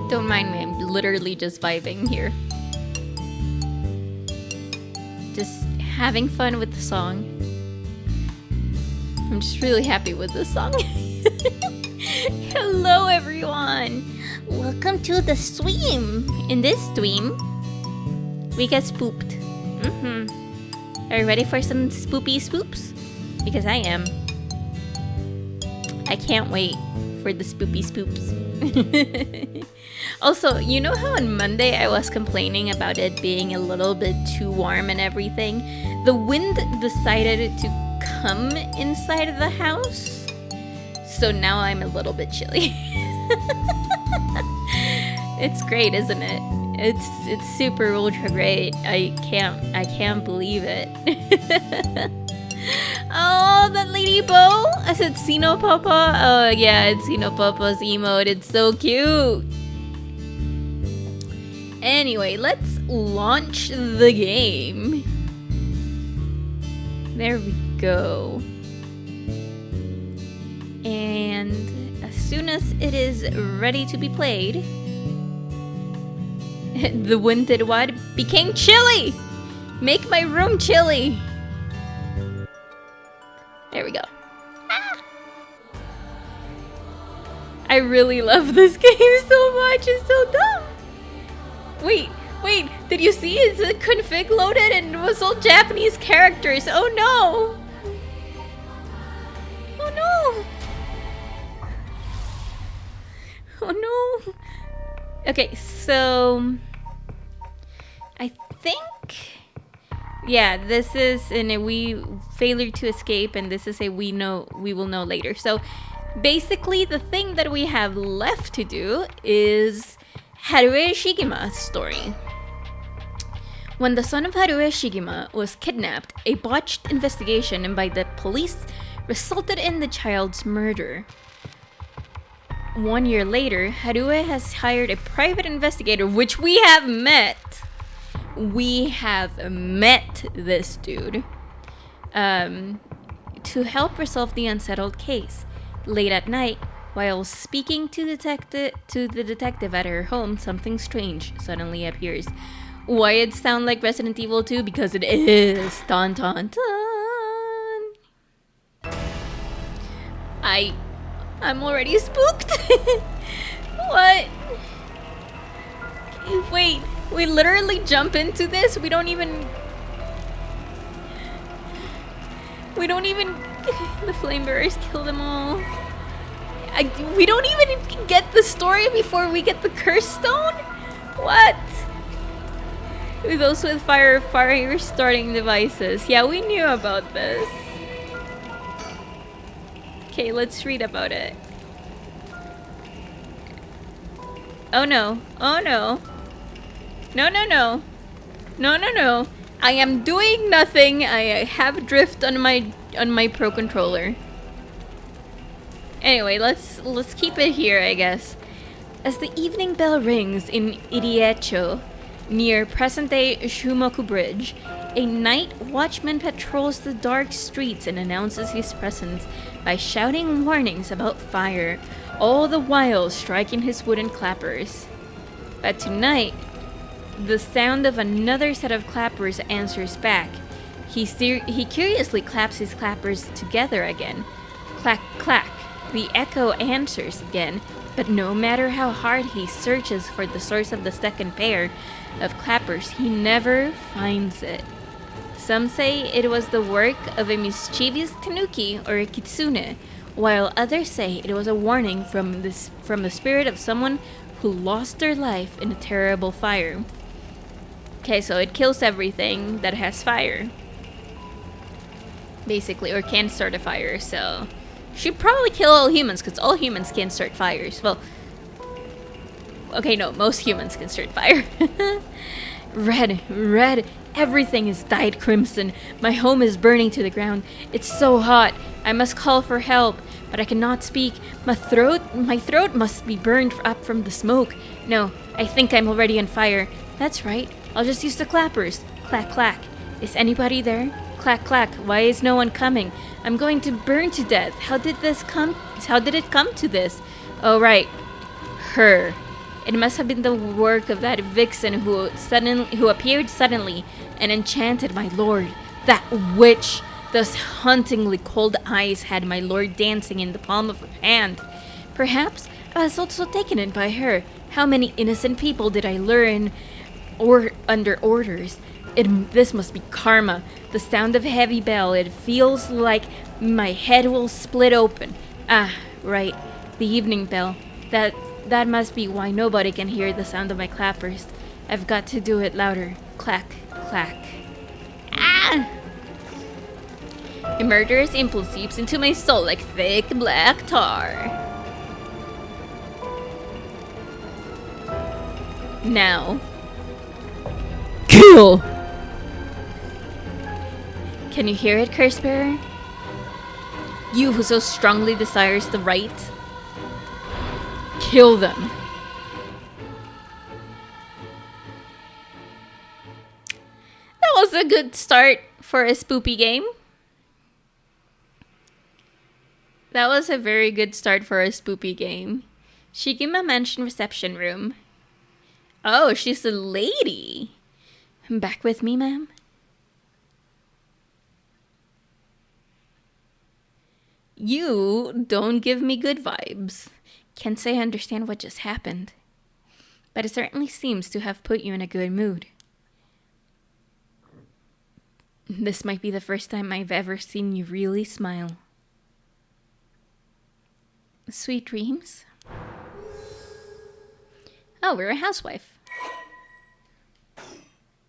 Don't mind me, I'm literally just vibing here. Just having fun with the song. I'm just really happy with this song. Hello everyone! Welcome to the stream! In this stream, we get spooked. Are you ready for some spoopy spoops? Because I am. I can't wait for the spoopy spoops. Also, you know how on Monday I was complaining about it being a little bit too warm and everything? The wind decided to come inside of the house, so now I'm a little bit chilly. It's great, isn't it? It's super ultra great. I can't believe it. Oh, that lady Bo! I said Sino Papa. Oh yeah, it's Sino Papa's emote. It's so cute. Anyway, let's launch the game. There we go. And as soon as it is ready to be played, the wind did what? Became chilly! Make my room chilly! There we go. Ah! I really love this game so much. It's so dumb. Wait, did you see? It's a config loaded and it was all Japanese characters. Oh no! Oh no! Oh no! Okay, so I think, yeah, this is a we failure to escape, and this is a we will know later. So basically, the thing that we have left to do is Haruo Shigima's story. When the son of Haruo Shigima was kidnapped, a botched investigation by the police resulted in the child's murder. 1 year later, Haruo has hired a private investigator, which we have met. We have met this dude to help resolve the unsettled case. Late at night, while speaking to the detective at her home, something strange suddenly appears. Why it sound like Resident Evil 2? Because it is. Dun dun dun. I'm already spooked. What? Wait, we literally jump into this? We don't even... The flame bearers kill them all. We don't even get the story before we get the curse stone? What? Those with fire starting devices. Yeah, we knew about this. Okay, let's read about it. Oh no. Oh no. No. No. I am doing nothing. I have drift on my Pro Controller. Anyway, let's keep it here, I guess. As the evening bell rings in Iriecho, near present-day Shumoku Bridge, a night watchman patrols the dark streets and announces his presence by shouting warnings about fire, all the while striking his wooden clappers. But tonight, the sound of another set of clappers answers back. He curiously claps his clappers together again. Clack, clack. The echo answers again, but no matter how hard he searches for the source of the second pair of clappers, he never finds it. Some say it was the work of a mischievous tanuki or a kitsune, while others say it was a warning from the spirit of someone who lost their life in a terrible fire. Okay, so it kills everything that has fire, basically, or can start a fire, so... Should probably kill all humans, because all humans can start fires. Well, okay, no, most humans can start fire. Red, everything is dyed crimson. My home is burning to the ground. It's so hot. I must call for help, but I cannot speak. My throat must be burned up from the smoke. No, I think I'm already on fire. That's right, I'll just use the clappers. Clack, clack. Is anybody there? Clack, clack. Why is no one coming? I'm going to burn to death. How did it come to this? Oh, right. Her. It must have been the work of that vixen who appeared suddenly and enchanted my lord. That witch! Those hauntingly cold eyes had my lord dancing in the palm of her hand. Perhaps I was also taken in by her. How many innocent people did I lure or under orders? This must be karma. The sound of heavy bell. It feels like my head will split open. Ah, right. The evening bell. That must be why nobody can hear the sound of my clappers. I've got to do it louder. Clack, clack. Ah! A murderous impulse seeps into my soul like thick black tar. Now. Kill! Can you hear it, Cursebearer? You who so strongly desires the right? Kill them. That was a good start for a spoopy game. That was a very good start for a spoopy game. Shigima Mansion reception room. Oh, she's a lady. Back with me, ma'am? You don't give me good vibes. Can't say I understand what just happened, but it certainly seems to have put you in a good mood. This might be the first time I've ever seen you really smile. Sweet dreams? Oh, we're a housewife.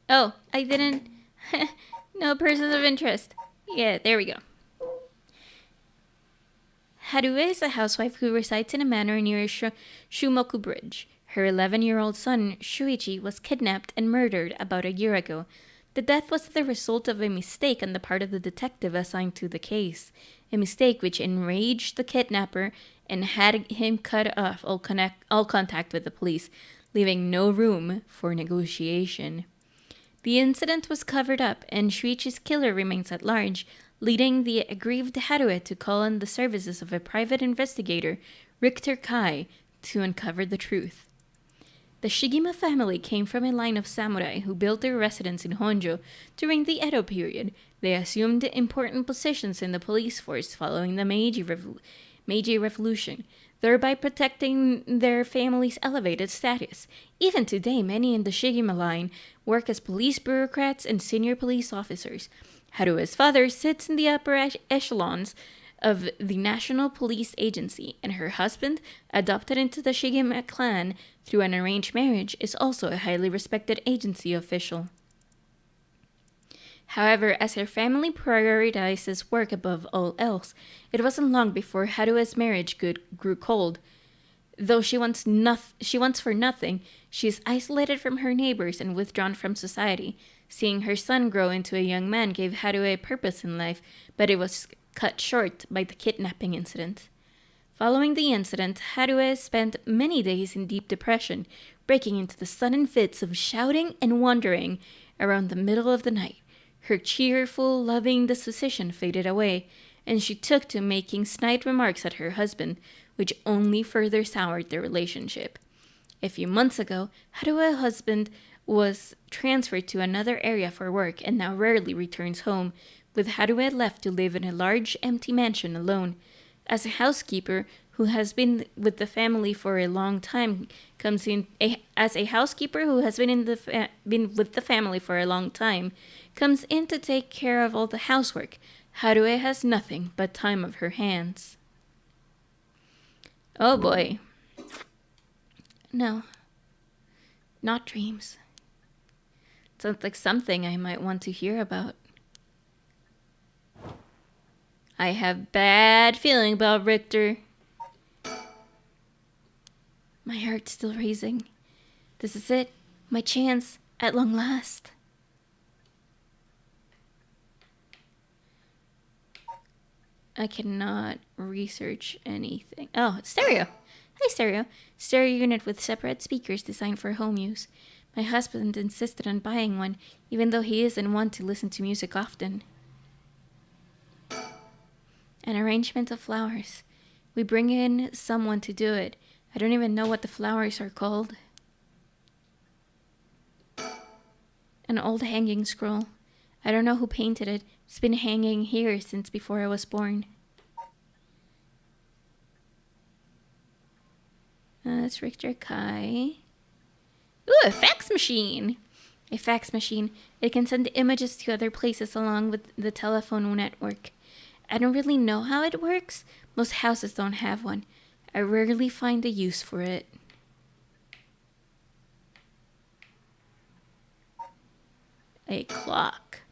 Oh, I didn't... No persons of interest. Yeah, there we go. Harue is a housewife who resides in a manor near Shumoku Bridge. Her 11-year-old son, Shuichi, was kidnapped and murdered about a year ago. The death was the result of a mistake on the part of the detective assigned to the case. A mistake which enraged the kidnapper and had him cut off all contact with the police, leaving no room for negotiation. The incident was covered up, and Shuichi's killer remains at large, leading the aggrieved Harue to call on the services of a private investigator, Richter Kai, to uncover the truth. The Shigima family came from a line of samurai who built their residence in Honjo during the Edo period. They assumed important positions in the police force following the Meiji Revolution, thereby protecting their family's elevated status. Even today, many in the Shigima line work as police bureaucrats and senior police officers. Harue's father sits in the upper echelons of the National Police Agency, and her husband, adopted into the Shigema clan through an arranged marriage, is also a highly respected agency official. However, as her family prioritizes work above all else, it wasn't long before Harue's marriage grew cold. Though she wants for nothing, she is isolated from her neighbors and withdrawn from society. Seeing her son grow into a young man gave Harue a purpose in life, but it was cut short by the kidnapping incident. Following the incident, Harue spent many days in deep depression, breaking into the sudden fits of shouting and wandering around the middle of the night. Her cheerful, loving disposition faded away, and she took to making snide remarks at her husband, which only further soured their relationship. A few months ago, Harue's husband was transferred to another area for work and now rarely returns home, with Harue left to live in a large, empty mansion alone. As a housekeeper who has been with the family for a long time comes in with the family for a long time, comes in to take care of all the housework, Harue has nothing but time of her hands. Oh boy. No. Not dreams. Sounds like something I might want to hear about. I have bad feeling about Richter. My heart's still racing. This is it. My chance at long last. I cannot research anything. Oh, stereo. Hi, stereo. Stereo unit with separate speakers designed for home use. My husband insisted on buying one, even though he isn't one to listen to music often. An arrangement of flowers. We bring in someone to do it. I don't even know what the flowers are called. An old hanging scroll. I don't know who painted it. It's been hanging here since before I was born. That's Richter Kai. Ooh, a fax machine! A fax machine. It can send images to other places along with the telephone network. I don't really know how it works. Most houses don't have one. I rarely find a use for it. A clock.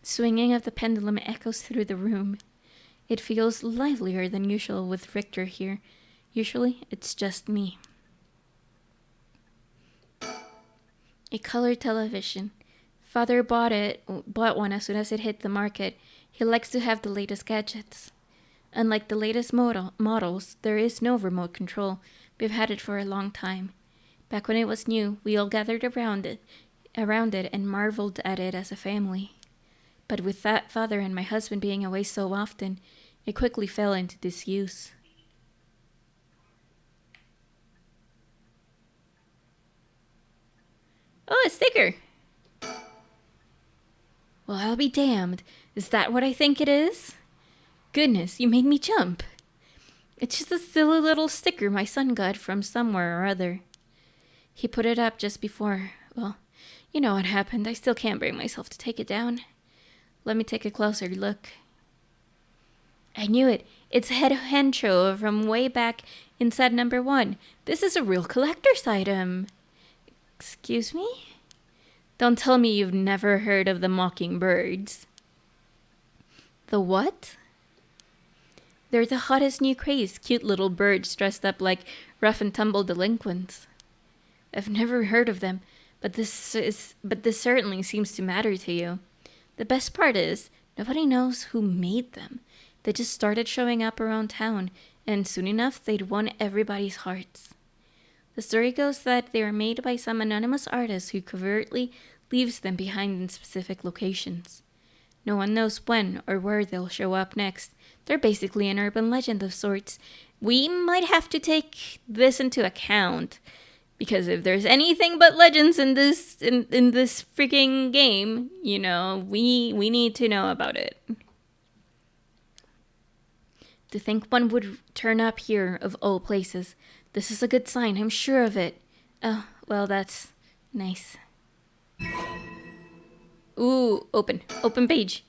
Swinging of the pendulum echoes through the room. It feels livelier than usual with Richter here. Usually, it's just me. A color television. Father bought one as soon as it hit the market. He likes to have the latest gadgets. Unlike the latest models, there is no remote control. We've had it for a long time. Back when it was new, we all gathered around it and marveled at it as a family. But with that father and my husband being away so often, it quickly fell into disuse. Oh, a sticker! Well, I'll be damned. Is that what I think it is? Goodness, you made me jump. It's just a silly little sticker my son got from somewhere or other. He put it up just before, well, you know what happened. I still can't bring myself to take it down. Let me take a closer look. I knew it. It's Head Hencho from way back inside number 1. This is a real collector's item. Excuse me? Don't tell me you've never heard of the mockingbirds. The what? They're the hottest new craze, cute little birds dressed up like rough and tumble delinquents. I've never heard of them, but this certainly seems to matter to you. The best part is, nobody knows who made them. They just started showing up around town, and soon enough they'd won everybody's hearts. The story goes that they are made by some anonymous artist who covertly leaves them behind in specific locations. No one knows when or where they'll show up next. They're basically an urban legend of sorts. We might have to take this into account, because if there's anything but legends in this freaking game, you know, we need to know about it. To think one would turn up here of all places. This is a good sign, I'm sure of it. Oh, well, that's nice. Ooh, open page.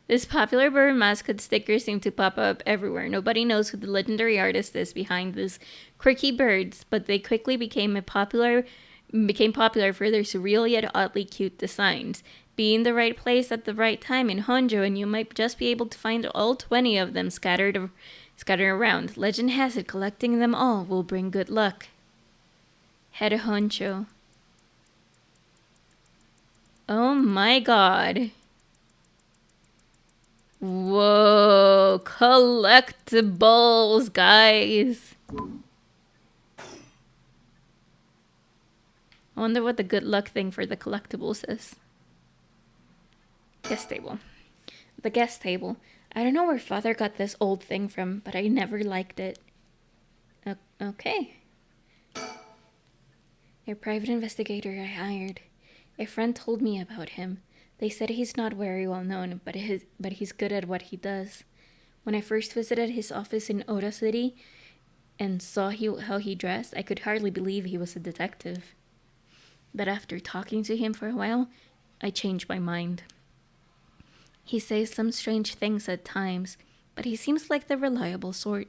This popular bird mascot sticker seemed to pop up everywhere. Nobody knows who the legendary artist is behind these quirky birds, but they quickly became popular for their surreal yet oddly cute designs. Be in the right place at the right time in Honjo, and you might just be able to find all 20 of them scattered around. Legend has it collecting them all will bring good luck. Head Honcho. Oh my god. Whoa, collectibles, guys. I wonder what the good luck thing for the collectibles is. Guest table. The guest table. I don't know where Father got this old thing from, but I never liked it. Okay. A private investigator I hired. A friend told me about him. They said he's not very well known, but he's good at what he does. When I first visited his office in Oda City and saw how he dressed, I could hardly believe he was a detective. But after talking to him for a while, I changed my mind. He says some strange things at times, but he seems like the reliable sort.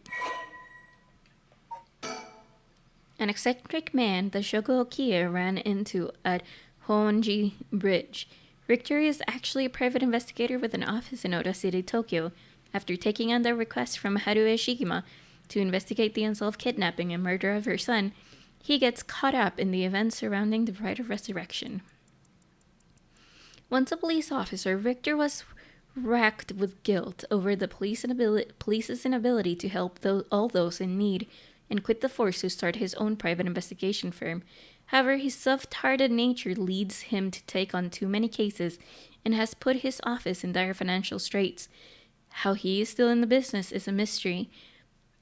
An eccentric man the Shoko Okiya ran into at Honji Bridge. Richter is actually a private investigator with an office in Oda City, Tokyo. After taking on the request from Harue Shigima to investigate the unsolved kidnapping and murder of her son, he gets caught up in the events surrounding the Rite of Resurrection. Once a police officer, Richter was racked with guilt over the police's inability to help all those in need, and quit the force to start his own private investigation firm. However, his soft-hearted nature leads him to take on too many cases and has put his office in dire financial straits. How he is still in the business is a mystery,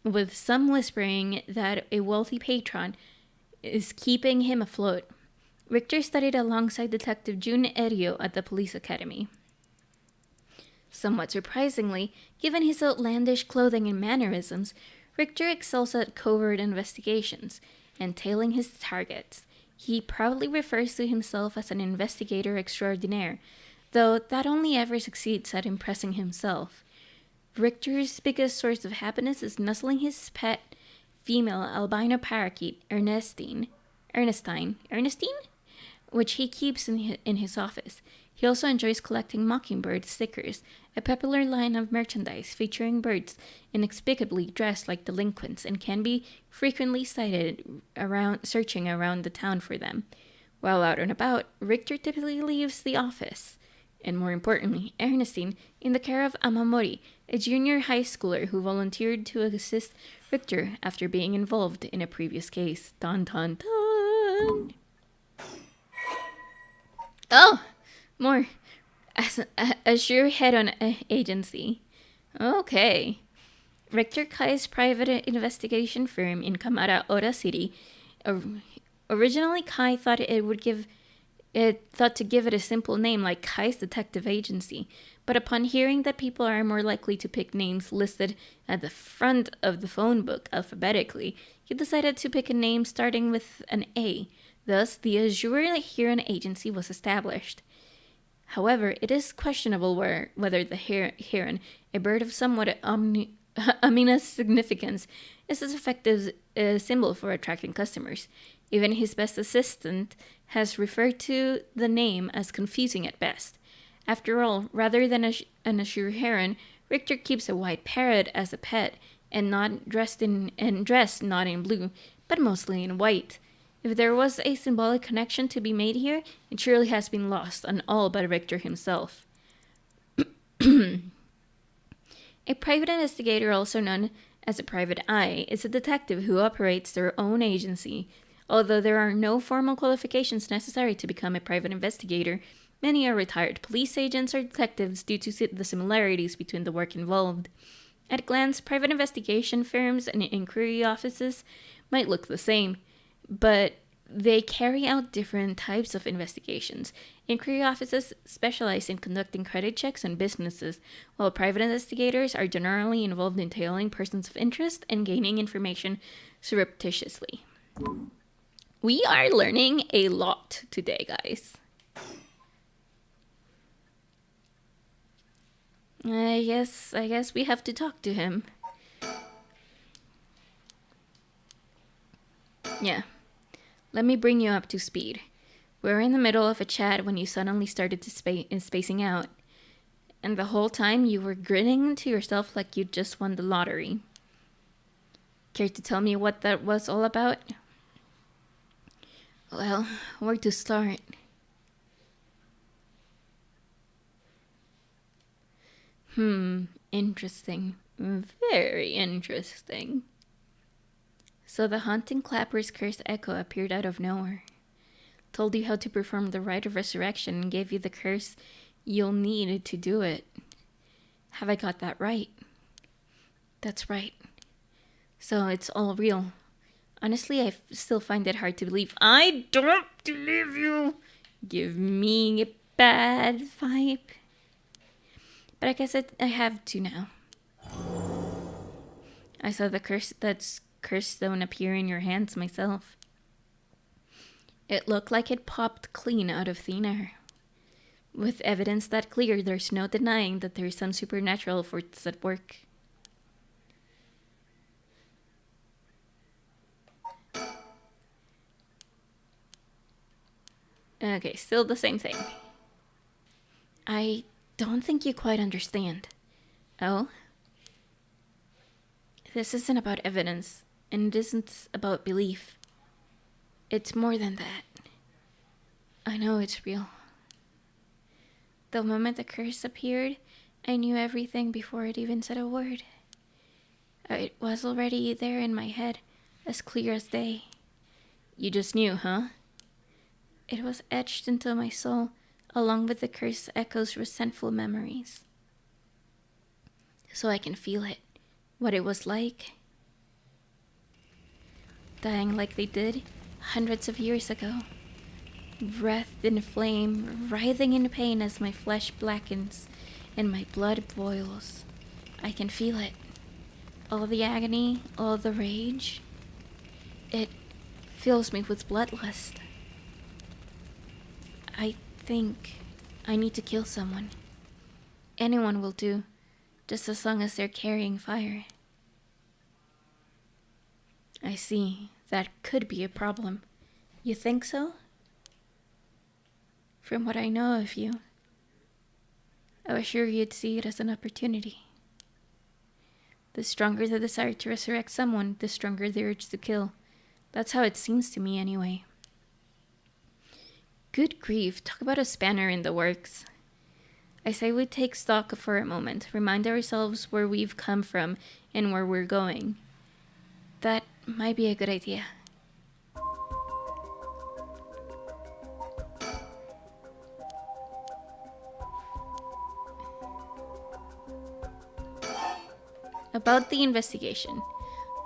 with some whispering that a wealthy patron is keeping him afloat. Richter studied alongside Detective Jun Erio at the police academy. Somewhat surprisingly, given his outlandish clothing and mannerisms, Richter excels at covert investigations, entailing his targets. He proudly refers to himself as an investigator extraordinaire, though that only ever succeeds at impressing himself. Richter's biggest source of happiness is nuzzling his pet female albino parakeet, Ernestine, which he keeps in his office. He also enjoys collecting mockingbird stickers, a popular line of merchandise featuring birds inexplicably dressed like delinquents, and can be frequently sighted searching around the town for them. While out and about, Richter typically leaves the office, and more importantly, Ernestine, in the care of Amamori, a junior high schooler who volunteered to assist Richter after being involved in a previous case. Dun dun dun! Oh! More. A sure head-on agency. Okay. Richter Kai's private investigation firm in Kamara Ora City. Originally, Kai thought to give it a simple name like Kai's Detective Agency, but upon hearing that people are more likely to pick names listed at the front of the phone book alphabetically, he decided to pick a name starting with an A. Thus, the Azure Heron Agency was established. However, it is questionable whether the heron, a bird of somewhat ominous significance, is as effective a symbol for attracting customers. Even his best assistant has referred to the name as confusing at best. After all, rather than an azure heron, Richter keeps a white parrot as a pet, and dressed not in blue, but mostly in white. If there was a symbolic connection to be made here, it surely has been lost on all but Richter himself. A private investigator, also known as a private eye, is a detective who operates their own agency. Although there are no formal qualifications necessary to become a private investigator, many are retired police agents or detectives due to the similarities between the work involved. At a glance, private investigation firms and inquiry offices might look the same, but they carry out different types of investigations. Inquiry offices specialize in conducting credit checks on businesses, while private investigators are generally involved in tailing persons of interest and gaining information surreptitiously. We are learning a lot today, guys. I guess we have to talk to him. Yeah. Let me bring you up to speed. We were in the middle of a chat when you suddenly started spacing out. And the whole time you were grinning to yourself like you'd just won the lottery. Care to tell me what that was all about? Well, where to start? Interesting. Very interesting. So the haunting clapper's cursed echo appeared out of nowhere. Told you how to perform the rite of resurrection and gave you the curse you'll need to do it. Have I got that right? That's right. So it's all real. Honestly, I still find it hard to believe. I don't believe you! Give me a bad vibe. But I guess I have to now. I saw the cursed stone appear in your hands myself. It looked like it popped clean out of thin air. With evidence that clear, there's no denying that there's some supernatural force at work. Okay, still the same thing. I don't think you quite understand. Oh? This isn't about evidence, and it isn't about belief. It's more than that. I know it's real. The moment the curse appeared, I knew everything before it even said a word. It was already there in my head, as clear as day. You just knew, huh? It was etched into my soul, along with the curse echoes resentful memories. So I can feel it, what it was like. Dying like they did hundreds of years ago. wreathed in flame, writhing in pain as my flesh blackens and my blood boils. I can feel it. All the agony, all the rage. It fills me with bloodlust. I think I need to kill someone. Anyone will do, just as long as they're carrying fire. I see. That could be a problem. You think so? From what I know of you, I was sure you'd see it as an opportunity. The stronger the desire to resurrect someone, the stronger the urge to kill. That's how it seems to me, anyway. Good grief, talk about a spanner in the works. I say we take stock for a moment, remind ourselves where we've come from and where we're going. That might be a good idea. About the investigation.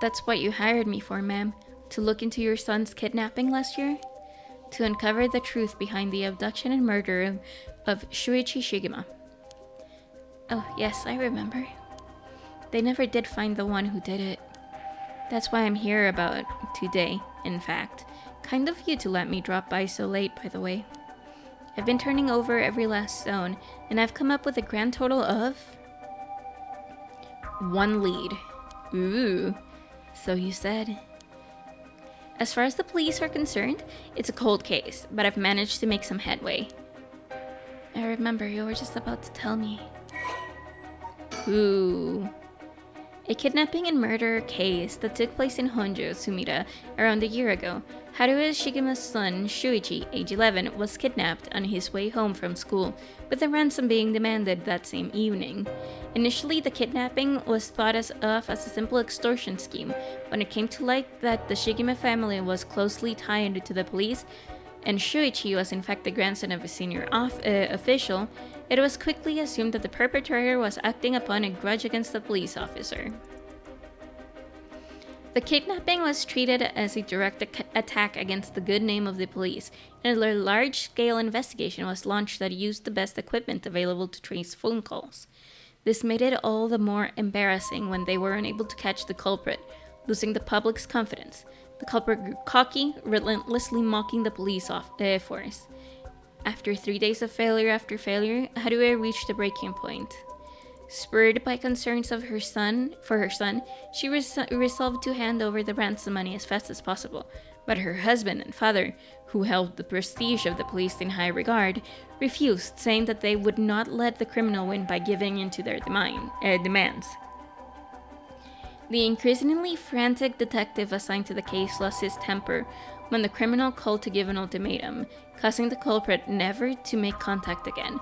That's what you hired me for, ma'am. To look into your son's kidnapping last year? To uncover the truth behind the abduction and murder of Shuichi Shigema. Oh, yes, I remember. They never did find the one who did it. That's why I'm here about today, in fact. Kind of you to let me drop by so late, by the way. I've been turning over every last stone, and I've come up with a grand total of 1 lead. Ooh, so you said. As far as the police are concerned, it's a cold case, but I've managed to make some headway. I remember you were just about to tell me. Ooh. A kidnapping and murder case that took place in Honjo, Sumida, around a year ago. Haruo Shigema's son, Shuichi, age 11, was kidnapped on his way home from school, with a ransom being demanded that same evening. Initially, the kidnapping was thought of as a simple extortion scheme. When it came to light that the Shigema family was closely tied to the police, and Shuichi was in fact the grandson of a senior official, it was quickly assumed that the perpetrator was acting upon a grudge against the police officer. The kidnapping was treated as a direct attack against the good name of the police, and a large-scale investigation was launched that used the best equipment available to trace phone calls. This made it all the more embarrassing when they were unable to catch the culprit, losing the public's confidence. The culprit grew cocky, relentlessly mocking the police force. After 3 days of failure after failure, Haruo reached a breaking point. Spurred by concerns of her son, she resolved to hand over the ransom money as fast as possible. But her husband and father, who held the prestige of the police in high regard, refused, saying that they would not let the criminal win by giving in to their demands. The increasingly frantic detective assigned to the case lost his temper when the criminal called to give an ultimatum, causing the culprit never to make contact again.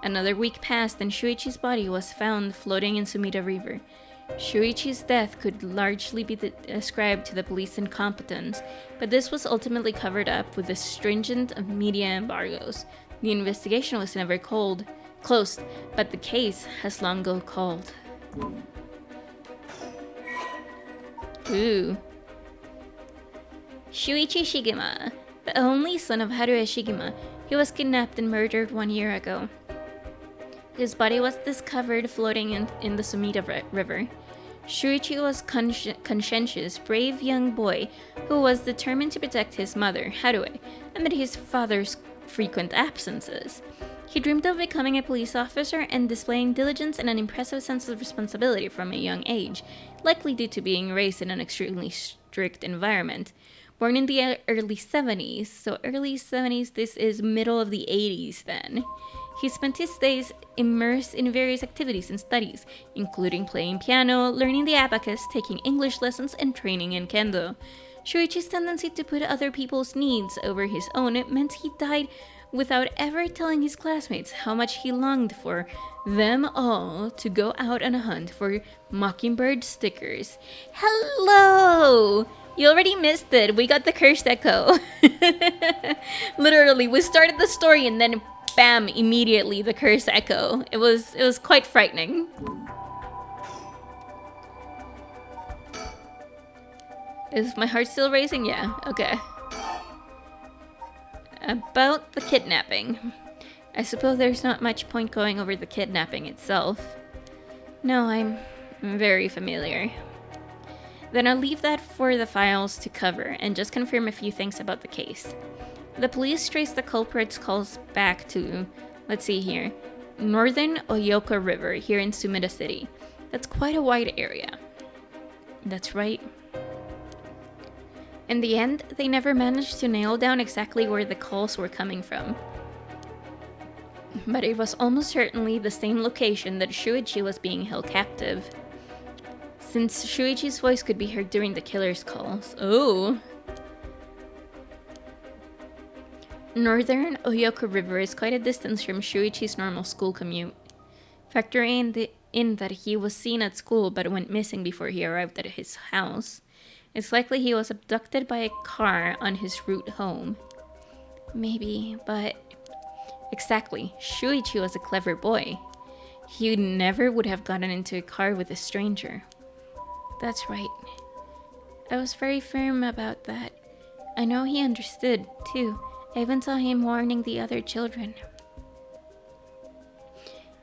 Another week passed and Shuichi's body was found floating in Sumida River. Shuichi's death could largely be ascribed to the police incompetence, but this was ultimately covered up with the stringent media embargoes. The investigation was never closed, but the case has long ago cold. Ooh. Shuichi Shigema, the only son of Haruo Shigema, he was kidnapped and murdered 1 year ago. His body was discovered floating in the Sumida River. Shuichi was conscientious, brave young boy who was determined to protect his mother, Haruo, amid his father's frequent absences. He dreamed of becoming a police officer and displaying diligence and an impressive sense of responsibility from a young age, likely due to being raised in an extremely strict environment. Born in the early 70s, so early 70s, this is middle of the 80s then. He spent his days immersed in various activities and studies, including playing piano, learning the abacus, taking English lessons, and training in kendo. Shuichi's tendency to put other people's needs over his own meant he died without ever telling his classmates how much he longed for them all to go out on a hunt for mockingbird stickers. Hello! You already missed it. We got the cursed echo. Literally, we started the story and then bam, immediately the cursed echo. It was quite frightening. Is my heart still racing? Yeah, okay. About the kidnapping. I suppose there's not much point going over the kidnapping itself. No, I'm very familiar. Then I'll leave that for the files to cover and just confirm a few things about the case. The police traced the culprit's calls back to, let's see here, Northern Oyoka River here in Sumida City. That's quite a wide area. That's right. In the end, they never managed to nail down exactly where the calls were coming from. But it was almost certainly the same location that Shuichi was being held captive. Since Shuichi's voice could be heard during the killer's calls. Oh! Northern Oyoka River is quite a distance from Shuichi's normal school commute. Factor in that he was seen at school but went missing before he arrived at his house. It's likely he was abducted by a car on his route home. Maybe, but... Exactly, Shuichi was a clever boy. He never would have gotten into a car with a stranger. That's right. I was very firm about that. I know he understood, too. I even saw him warning the other children.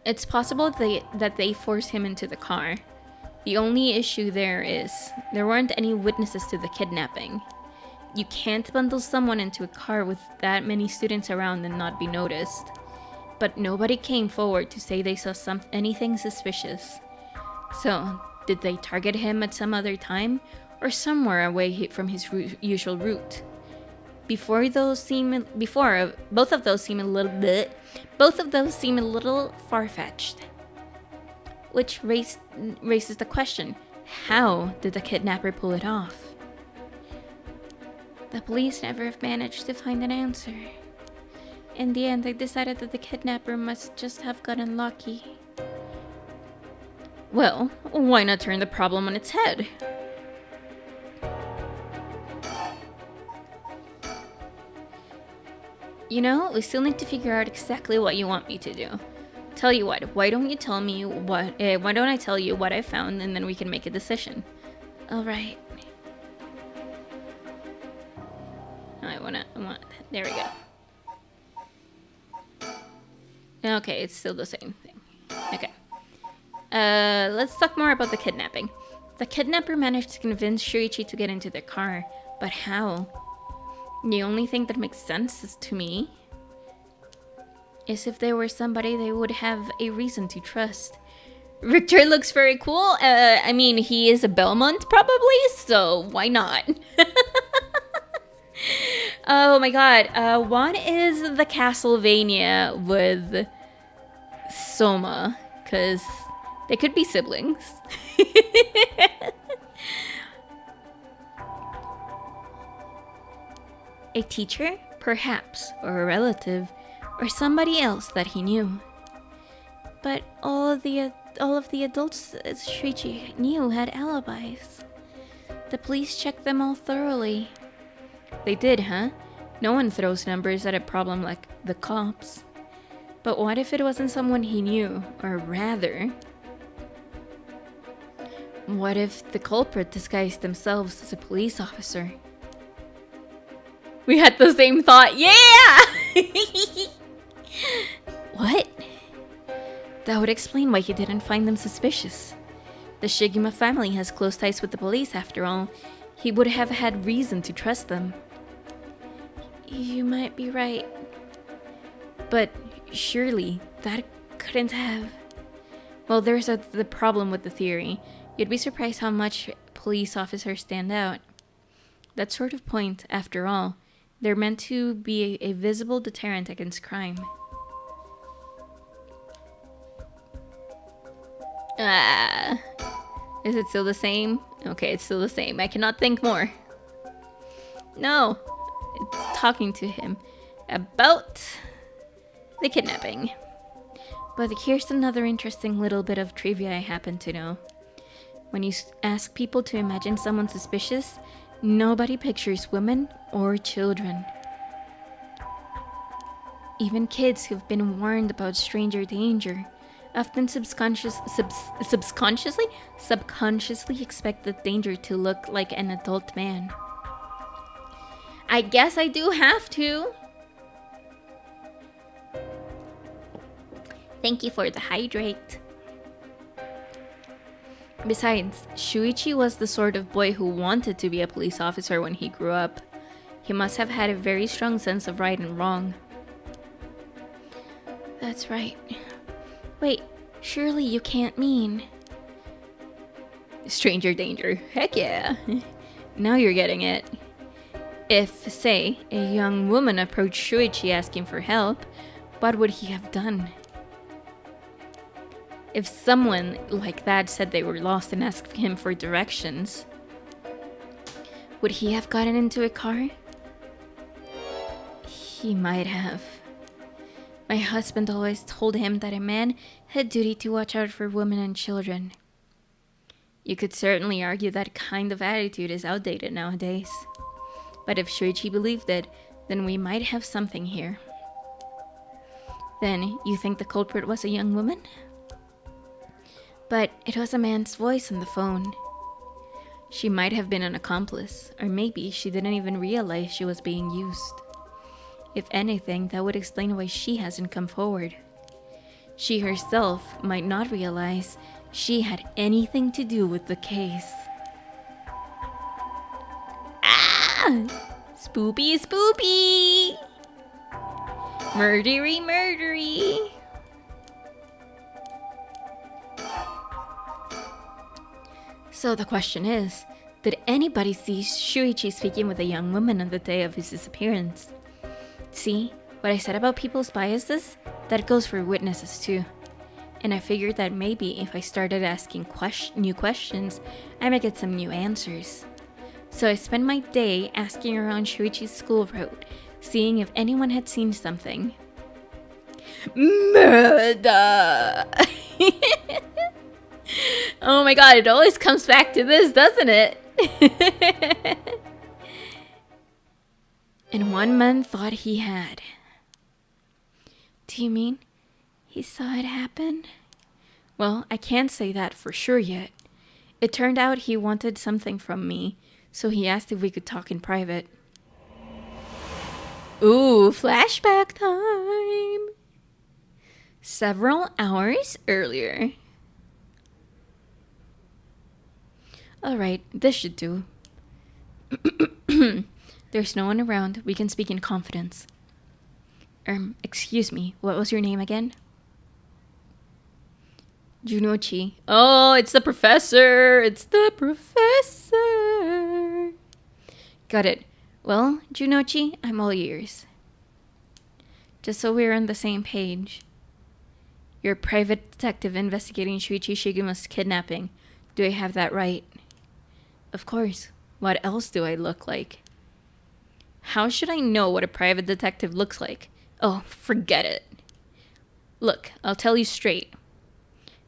It's possible that they forced him into the car. The only issue there is, there weren't any witnesses to the kidnapping. You can't bundle someone into a car with that many students around and not be noticed. But nobody came forward to say they saw anything suspicious. So, did they target him at some other time, or somewhere away from his usual route? Both of those seem a little far-fetched. Which raises the question, how did the kidnapper pull it off? The police never have managed to find an answer. In the end, they decided that the kidnapper must just have gotten lucky. Well, why not turn the problem on its head? You know, we still need to figure out exactly what you want me to do. Tell you what, why don't I tell you what I found and then we can make a decision? Alright. There we go. Okay, it's still the same thing. Okay. Let's talk more about the kidnapping. The kidnapper managed to convince Shuichi to get into their car, but how? The only thing that makes sense to me is if they were somebody they would have a reason to trust. Richter looks very cool. I mean, he is a Belmont probably, so why not? Oh my god. What is the Castlevania with Soma? Because they could be siblings. A teacher? Perhaps. Or a relative. Or somebody else that he knew. But all of the adults Shuichi knew had alibis. The police checked them all thoroughly. They did, huh? No one throws numbers at a problem like the cops. But what if it wasn't someone he knew? Or rather... what if the culprit disguised themselves as a police officer? We had the same thought. Yeah! What? That would explain why he didn't find them suspicious. The Shigima family has close ties with the police after all. He would have had reason to trust them. You might be right. But surely that couldn't have... Well, there's the problem with the theory. You'd be surprised how much police officers stand out. That sort of point, after all, they're meant to be a visible deterrent against crime. Is it still the same? Okay, it's still the same. I cannot think more. No. It's talking to him about the kidnapping. But here's another interesting little bit of trivia I happen to know. When you ask people to imagine someone suspicious, nobody pictures women or children. Even kids who've been warned about stranger danger often subconsciously expect the danger to look like an adult man. I guess I do have to. Thank you for the hydrate. Besides, Shuichi was the sort of boy who wanted to be a police officer when he grew up. He must have had a very strong sense of right and wrong. That's right. Wait, surely you can't mean... Stranger danger. Heck yeah. Now you're getting it. If, say, a young woman approached Shuichi asking for help, what would he have done? If someone like that said they were lost and asked him for directions, would he have gotten into a car? He might have. My husband always told him that a man had duty to watch out for women and children. You could certainly argue that kind of attitude is outdated nowadays. But if Shuichi believed it, then we might have something here. Then, you think the culprit was a young woman? But it was a man's voice on the phone. She might have been an accomplice, or maybe she didn't even realize she was being used. If anything, that would explain why she hasn't come forward. She herself might not realize she had anything to do with the case. Ah! Spoopy, spoopy! Murdery, murdery! So the question is, did anybody see Shuichi speaking with a young woman on the day of his disappearance? See, what I said about people's biases? That goes for witnesses too. And I figured that maybe if I started asking new questions, I might get some new answers. So I spent my day asking around Shuichi's school route, seeing if anyone had seen something. Murder! Oh my god, it always comes back to this, doesn't it? And one man thought he had. Do you mean he saw it happen? Well, I can't say that for sure yet. It turned out he wanted something from me, so he asked if we could talk in private. Ooh, flashback time! Several hours earlier. Alright, this should do. There's no one around. We can speak in confidence. Excuse me. What was your name again? Junochi. Oh, it's the professor. It's the professor. Got it. Well, Junochi, I'm all ears. Just so we're on the same page. You're a private detective investigating Shuichi Shiguma's kidnapping. Do I have that right? Of course. What else do I look like? How should I know what a private detective looks like? Oh, forget it. Look, I'll tell you straight.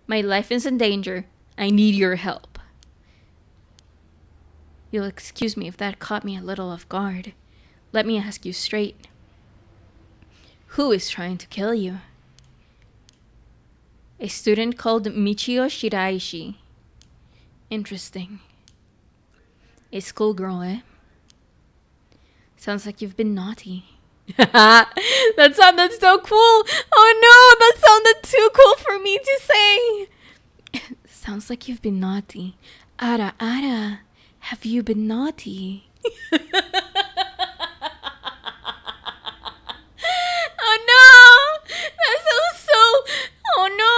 My life is in danger. I need your help. You'll excuse me if that caught me a little off guard. Let me ask you straight. Who is trying to kill you? A student called Michio Shiraishi. Interesting. A schoolgirl, eh? Sounds like you've been naughty. That sounded so cool. Oh no, that sounded too cool for me to say. Sounds like you've been naughty. Ara, Ara, have you been naughty? Oh no, that sounds so... Oh no.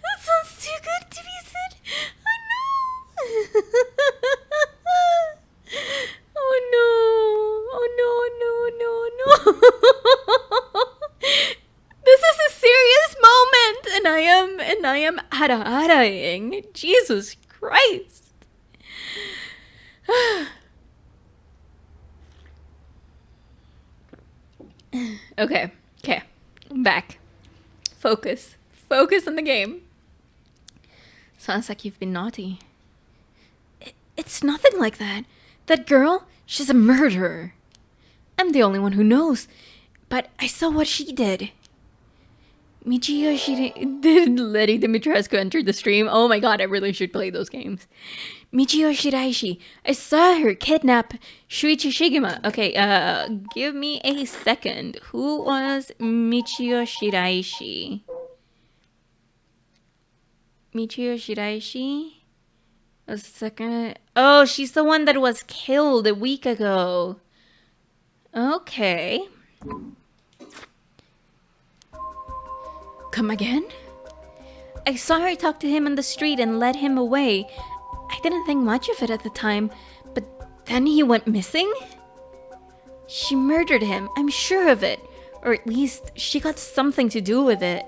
That sounds too good to be said. Oh no. Oh no. Oh no. This is a serious moment and I am ara-araing. Jesus Christ. Okay. Back. Focus on the game. Sounds like you've been naughty. It's nothing like that. That girl, she's a murderer. I'm the only one who knows. But I saw what she did. Michiyo did Lady Dimitrescu enter the stream? Oh my god, I really should play those games. Michiyo Shiraishi. I saw her kidnap Shuichi Shigema. Okay, give me a second. Who was Michiyo Shiraishi? Michiyo Shiraishi? A second. Oh, she's the one that was killed a week ago. Okay. Come again? I saw her talk to him on the street and led him away. I didn't think much of it at the time, but then he went missing? She murdered him, I'm sure of it. Or at least, she got something to do with it.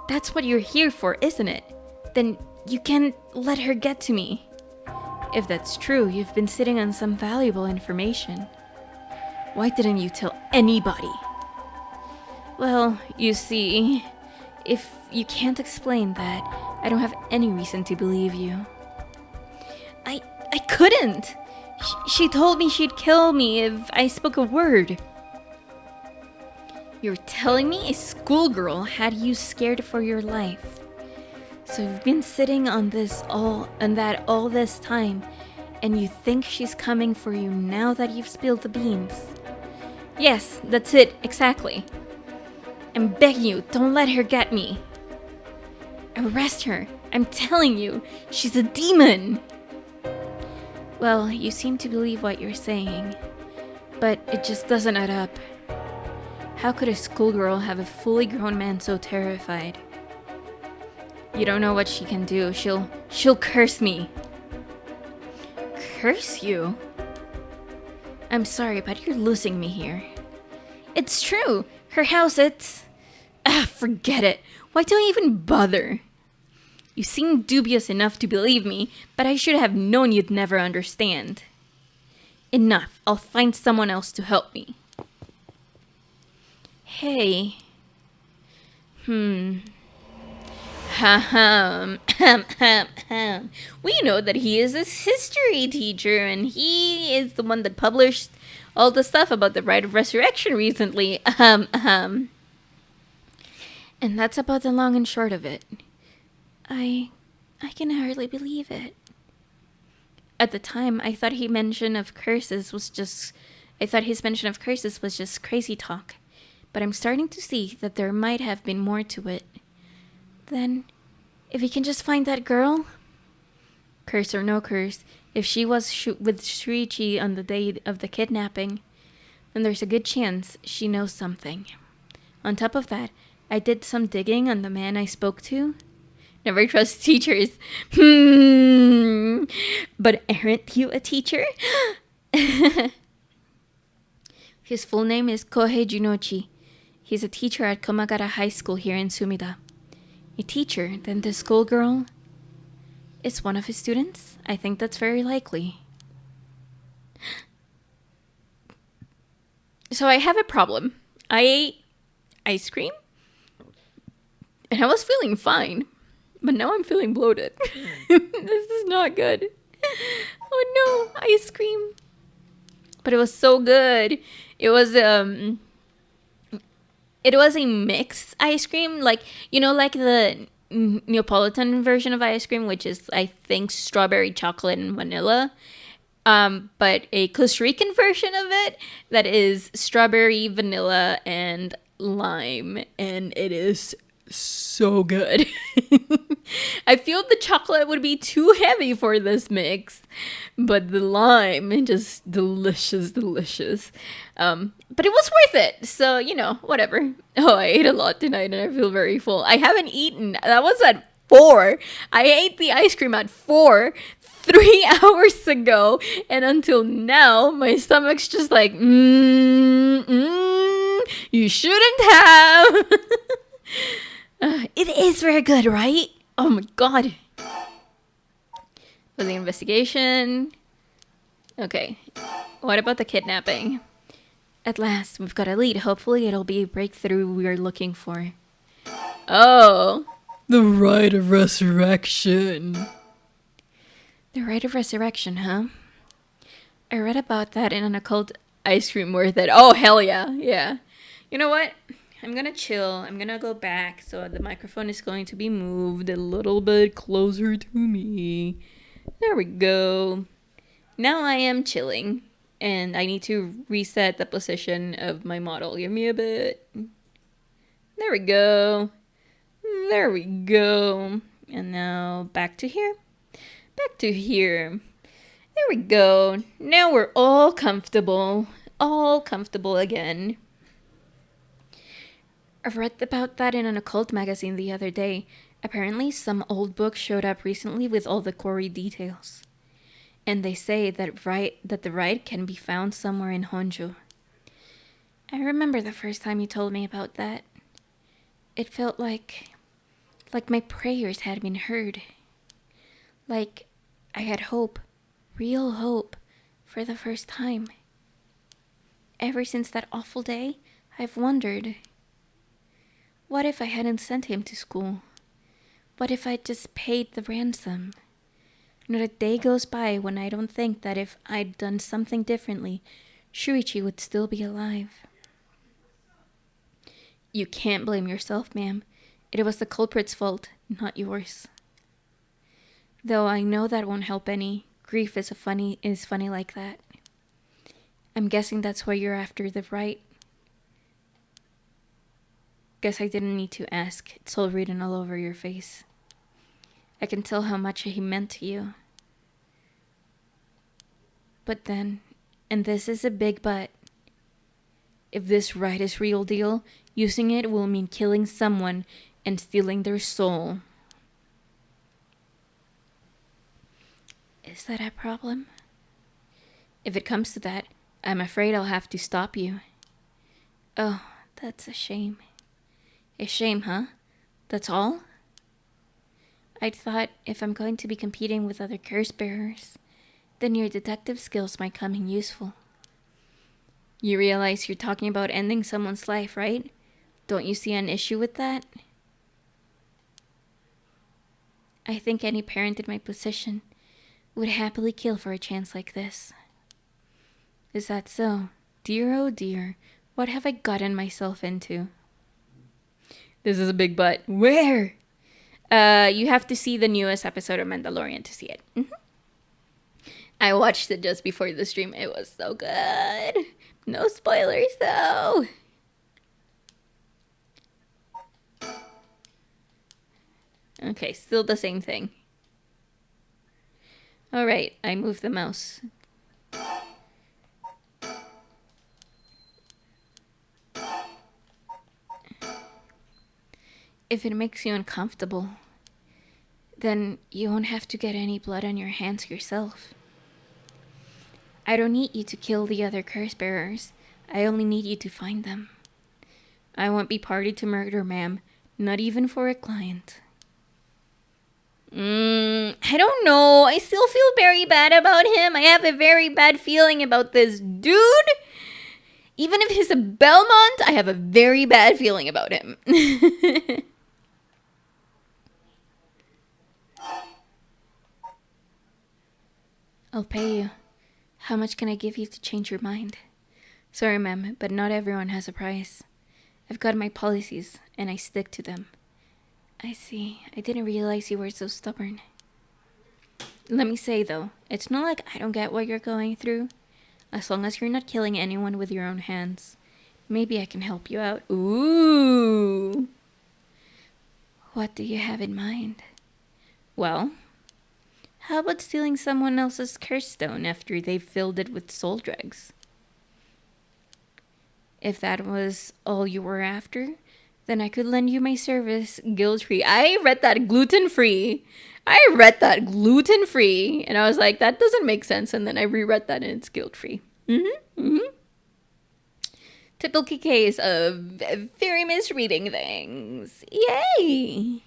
That's what you're here for, isn't it? Then you can't let her get to me. If that's true, you've been sitting on some valuable information. Why didn't you tell anybody? Well, you see, if you can't explain that, I don't have any reason to believe you. I couldn't! She told me she'd kill me if I spoke a word. You're telling me a schoolgirl had you scared for your life. So you've been sitting on all this time, and you think she's coming for you now that you've spilled the beans. Yes, that's it, exactly. I'm begging you, don't let her get me. Arrest her. I'm telling you, she's a demon. Well, you seem to believe what you're saying, but it just doesn't add up. How could a schoolgirl have a fully grown man so terrified? You don't know what she can do. She'll curse me. Curse you? I'm sorry, but you're losing me here. It's true. Her house, forget it. Why don't you even bother? You seem dubious enough to believe me, but I should have known you'd never understand. Enough. I'll find someone else to help me. Hey. We know that he is a history teacher, and he is the one that published all the stuff about the Rite of Resurrection recently. And that's about the long and short of it. I can hardly believe it. At the time, I thought his mention of curses was just crazy talk. But I'm starting to see that there might have been more to it. Then, if we can just find that girl? Curse or no curse, if she was with Shuichi on the day of the kidnapping, then there's a good chance she knows something. On top of that, I did some digging on the man I spoke to. Never trust teachers. But aren't you a teacher? His full name is Kohei Junochi. He's a teacher at Komagara High School here in Sumida. A teacher, then the schoolgirl is one of his students? I think that's very likely. So I have a problem. I ate ice cream, and I was feeling fine. But now I'm feeling bloated. This is not good. Oh no, ice cream. But it was so good. It was a mixed ice cream, like the Neapolitan version of ice cream, which is I think strawberry, chocolate, and vanilla. But a Costa Rican version of it that is strawberry, vanilla, and lime, and it is so good. I feel the chocolate would be too heavy for this mix, but the lime, just delicious. But it was worth it, so whatever. Oh, I ate a lot tonight and I feel very full. I haven't eaten. That was at 4. I ate the ice cream at 4 3 hours ago, and until now my stomach's just like you shouldn't have. It is very good, right? Oh my god. For the investigation. Okay. What about the kidnapping? At last, we've got a lead. Hopefully it'll be a breakthrough we're looking for. Oh. The Rite of Resurrection. The Rite of Resurrection, huh? I read about that in an occult ice cream worth it. Oh, hell yeah. Yeah. You know what? I'm gonna chill. I'm gonna go back, so the microphone is going to be moved a little bit closer to me. There we go. Now I am chilling, and I need to reset the position of my model. Give me a bit. There we go. There we go. And now back to here. Back to here. There we go. Now we're all comfortable. All comfortable again. I read about that in an occult magazine the other day. Apparently, some old book showed up recently with all the gory details. And they say that the rite can be found somewhere in Honjo. I remember the first time you told me about that. It felt like my prayers had been heard. Like I had hope, real hope, for the first time. Ever since that awful day, I've wondered, what if I hadn't sent him to school? What if I'd just paid the ransom? Not a day goes by when I don't think that if I'd done something differently, Shuichi would still be alive. You can't blame yourself, ma'am. It was the culprit's fault, not yours. Though I know that won't help any. Grief is funny like that. I'm guessing that's why you're after the right. Guess I didn't need to ask. It's all written all over your face. I can tell how much he meant to you. But then, and this is a big but, if this right is real deal, using it will mean killing someone and stealing their soul. Is that a problem? If it comes to that, I'm afraid I'll have to stop you. Oh, that's a shame. A shame, huh? That's all? I'd thought if I'm going to be competing with other curse bearers, then your detective skills might come in useful. You realize you're talking about ending someone's life, right? Don't you see an issue with that? I think any parent in my position would happily kill for a chance like this. Is that so? Dear, oh dear, what have I gotten myself into? This is a big but. Where? You have to see the newest episode of Mandalorian to see it. Mm-hmm. I watched it just before the stream. It was so good. No spoilers, though. Okay, still the same thing. Alright, I moved the mouse. If it makes you uncomfortable, then you won't have to get any blood on your hands yourself. I don't need you to kill the other curse bearers. I only need you to find them. I won't be party to murder, ma'am. Not even for a client. I don't know. I still feel very bad about him. I have a very bad feeling about this dude. Even if he's a Belmont, I have a very bad feeling about him. I'll pay you. How much can I give you to change your mind? Sorry, ma'am, but not everyone has a price. I've got my policies, and I stick to them. I see. I didn't realize you were so stubborn. Let me say, though, it's not like I don't get what you're going through. As long as you're not killing anyone with your own hands, maybe I can help you out. Ooh. What do you have in mind? Well, how about stealing someone else's curse stone after they've filled it with soul dregs? If that was all you were after, then I could lend you my service guilt-free. I read that gluten-free. And I was like, that doesn't make sense. And then I reread that and it's guilt-free. Typical case of very misreading things. Yay!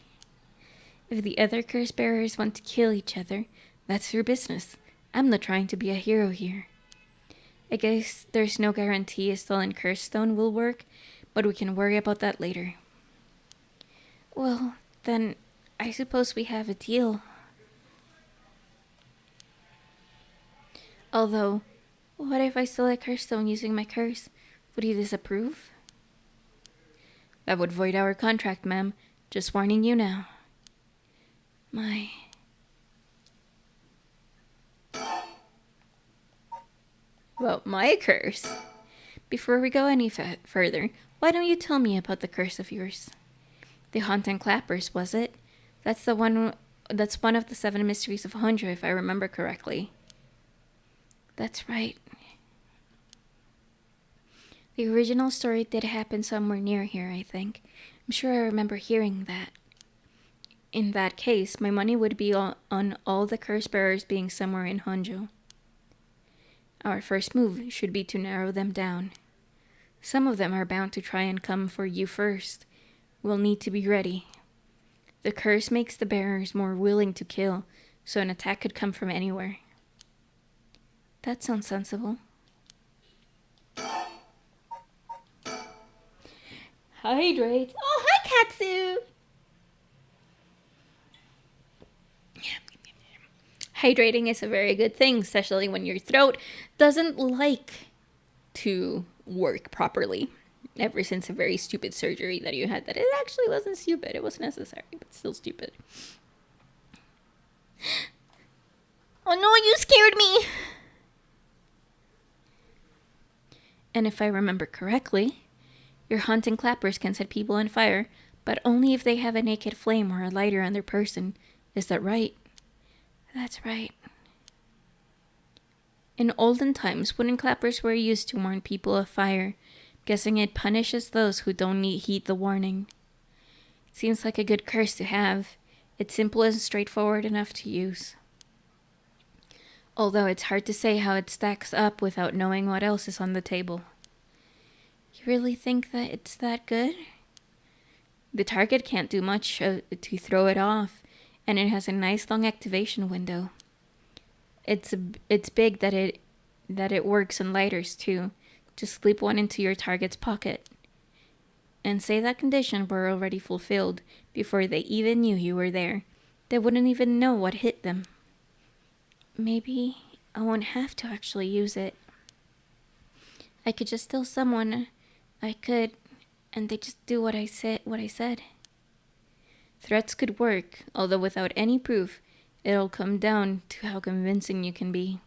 If the other curse bearers want to kill each other, that's their business. I'm not trying to be a hero here. I guess there's no guarantee a stolen curse stone will work, but we can worry about that later. Well, then I suppose we have a deal. Although, what if I stole a curse stone using my curse? Would you disapprove? That would void our contract, ma'am. Just warning you now. My... Well, my curse. Before we go any further, why don't you tell me about the curse of yours? The haunting clappers, was it? That's one of the 7 mysteries of Honjo, if I remember correctly. That's right. The original story did happen somewhere near here, I think. I'm sure I remember hearing that. In that case, my money would be on all the curse bearers being somewhere in Honjo. Our first move should be to narrow them down. Some of them are bound to try and come for you first. We'll need to be ready. The curse makes the bearers more willing to kill, so an attack could come from anywhere. That sounds sensible. Hydrate. Oh, hi, Katsu! Hydrating is a very good thing, especially when your throat doesn't like to work properly. Ever since a very stupid surgery that you had, that it actually wasn't stupid. It was necessary, but still stupid. Oh no, you scared me! And if I remember correctly, your haunting clappers can set people on fire, but only if they have a naked flame or a lighter on their person. Is that right? That's right. In olden times, wooden clappers were used to warn people of fire. Guessing it punishes those who don't heed the warning. It seems like a good curse to have. It's simple and straightforward enough to use. Although it's hard to say how it stacks up without knowing what else is on the table. You really think that it's that good? The target can't do much to throw it off, and it has a nice long activation window. It's big that it works on lighters too. Just slip one into your target's pocket. And say that condition were already fulfilled before they even knew you were there. They wouldn't even know what hit them. Maybe I won't have to actually use it. I could just tell someone I could, and they just do what I said. Threats could work, although without any proof, it'll come down to how convincing you can be.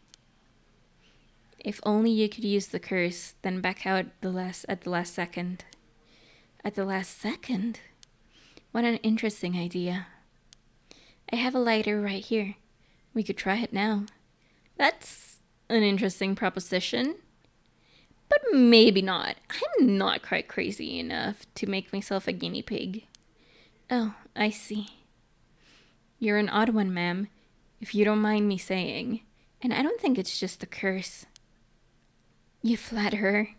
If only you could use the curse, then back out at the last second. At the last second? What an interesting idea. I have a lighter right here. We could try it now. That's an interesting proposition. But maybe not. I'm not quite crazy enough to make myself a guinea pig. Oh, I see. You're an odd one, ma'am, if you don't mind me saying. And I don't think it's just the curse. You flatterer.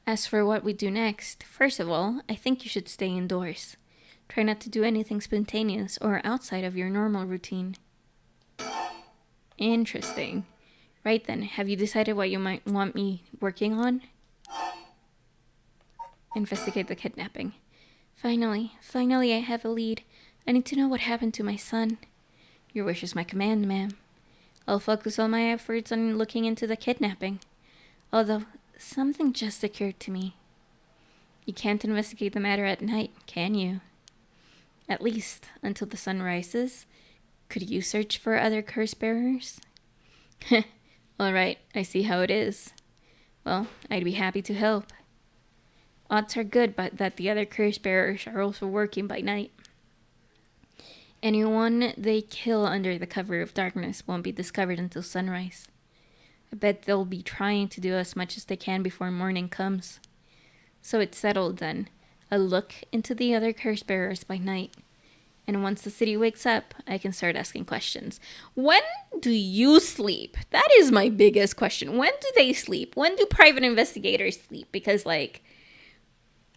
As for what we do next, first of all, I think you should stay indoors. Try not to do anything spontaneous or outside of your normal routine. Interesting. Right then, have you decided what you might want me working on? Investigate the kidnapping. Finally, I have a lead. I need to know what happened to my son. Your wish is my command, ma'am. I'll focus all my efforts on looking into the kidnapping. Although, something just occurred to me. You can't investigate the matter at night, can you? At least, until the sun rises. Could you search for other curse bearers? Alright, I see how it is. Well, I'd be happy to help. Odds are good but that the other curse bearers are also working by night. Anyone they kill under the cover of darkness won't be discovered until sunrise. I bet they'll be trying to do as much as they can before morning comes. So it's settled then. A look into the other curse bearers by night. And once the city wakes up, I can start asking questions. When do you sleep? That is my biggest question. When do they sleep? When do private investigators sleep? Because, I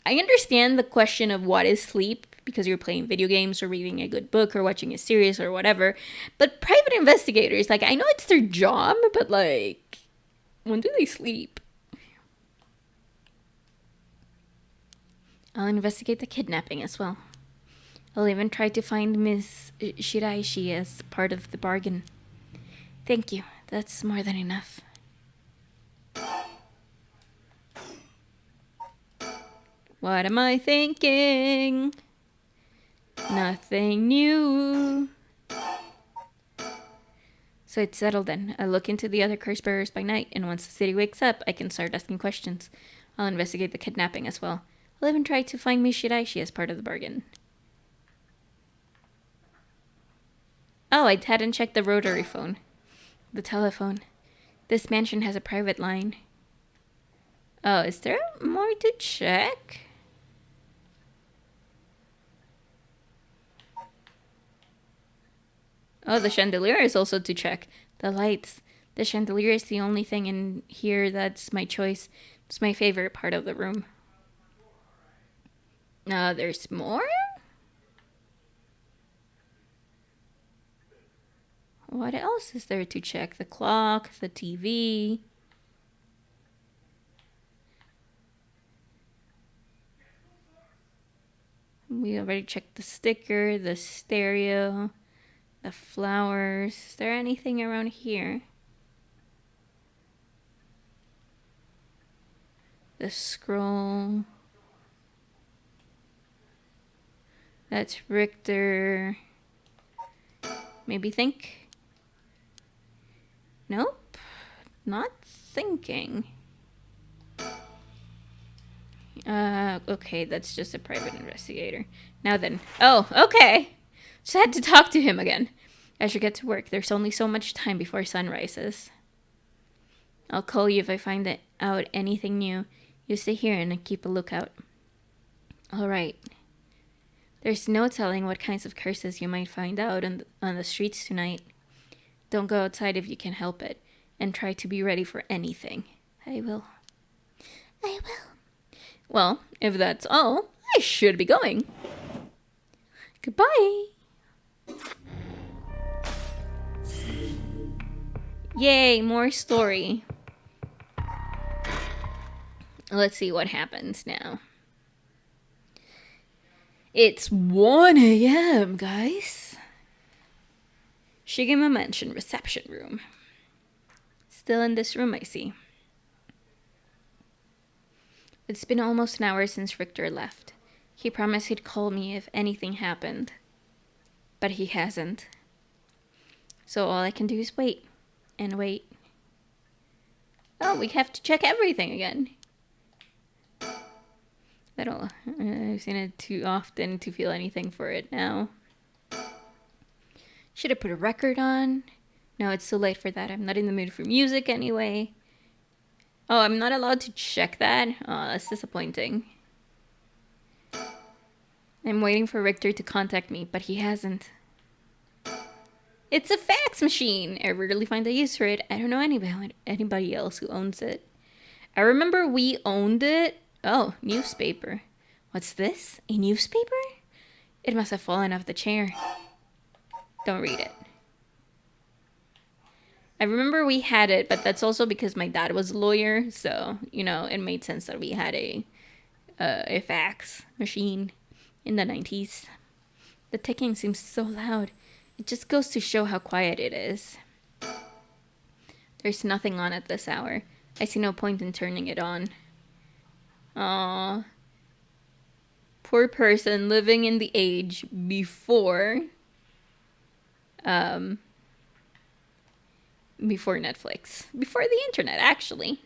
understand the question of what is sleep because you're playing video games or reading a good book or watching a series or whatever. But private investigators, I know it's their job, but, when do they sleep? I'll investigate the kidnapping as well. I'll even try to find Miss Shiraishi as part of the bargain. Thank you. That's more than enough. What am I thinking? Nothing new. So it's settled then. I'll look into the other curse bearers by night, and once the city wakes up, I can start asking questions. I'll investigate the kidnapping as well. I'll even try to find Miss Shiraishi as part of the bargain. Oh, I hadn't checked the rotary phone. The telephone. This mansion has a private line. Oh, is there more to check? Oh, the chandelier is also to check. The lights. The chandelier is the only thing in here that's my choice. It's my favorite part of the room. There's more? What else is there to check? The clock, the TV. We already checked the sticker, the stereo, the flowers. Is there anything around here? The scroll. That's Richter. Maybe think? Nope. Not thinking. Okay, that's just a private investigator. Now then. Oh, okay. Just had to talk to him again. I should get to work. There's only so much time before sun rises. I'll call you if I find out anything new. You stay here and keep a lookout. All right. There's no telling what kinds of curses you might find out on the streets tonight. Don't go outside if you can help it, and try to be ready for anything. I will. Well, if that's all, I should be going. Goodbye. Yay, more story. Let's see what happens now. It's 1 a.m., guys. Shigema Mansion reception room. Still in this room, I see. It's been almost an hour since Richter left. He promised he'd call me if anything happened. But he hasn't. So all I can do is wait. And wait. Oh, we have to check everything again. I've seen it too often to feel anything for it now. Should have put a record on. No, it's too late for that. I'm not in the mood for music anyway. Oh, I'm not allowed to check that? Oh, that's disappointing. I'm waiting for Richter to contact me, but he hasn't. It's a fax machine! I rarely find a use for it. I don't know anybody else who owns it. I remember we owned it. Oh, newspaper. What's this? A newspaper? It must have fallen off the chair. Don't read it. I remember we had it, but that's also because my dad was a lawyer, so, it made sense that we had a fax machine in the 90s. The ticking seems so loud. It just goes to show how quiet it is. There's nothing on at this hour. I see no point in turning it on. Aww. Poor person living in the age before Netflix. Before the internet, actually.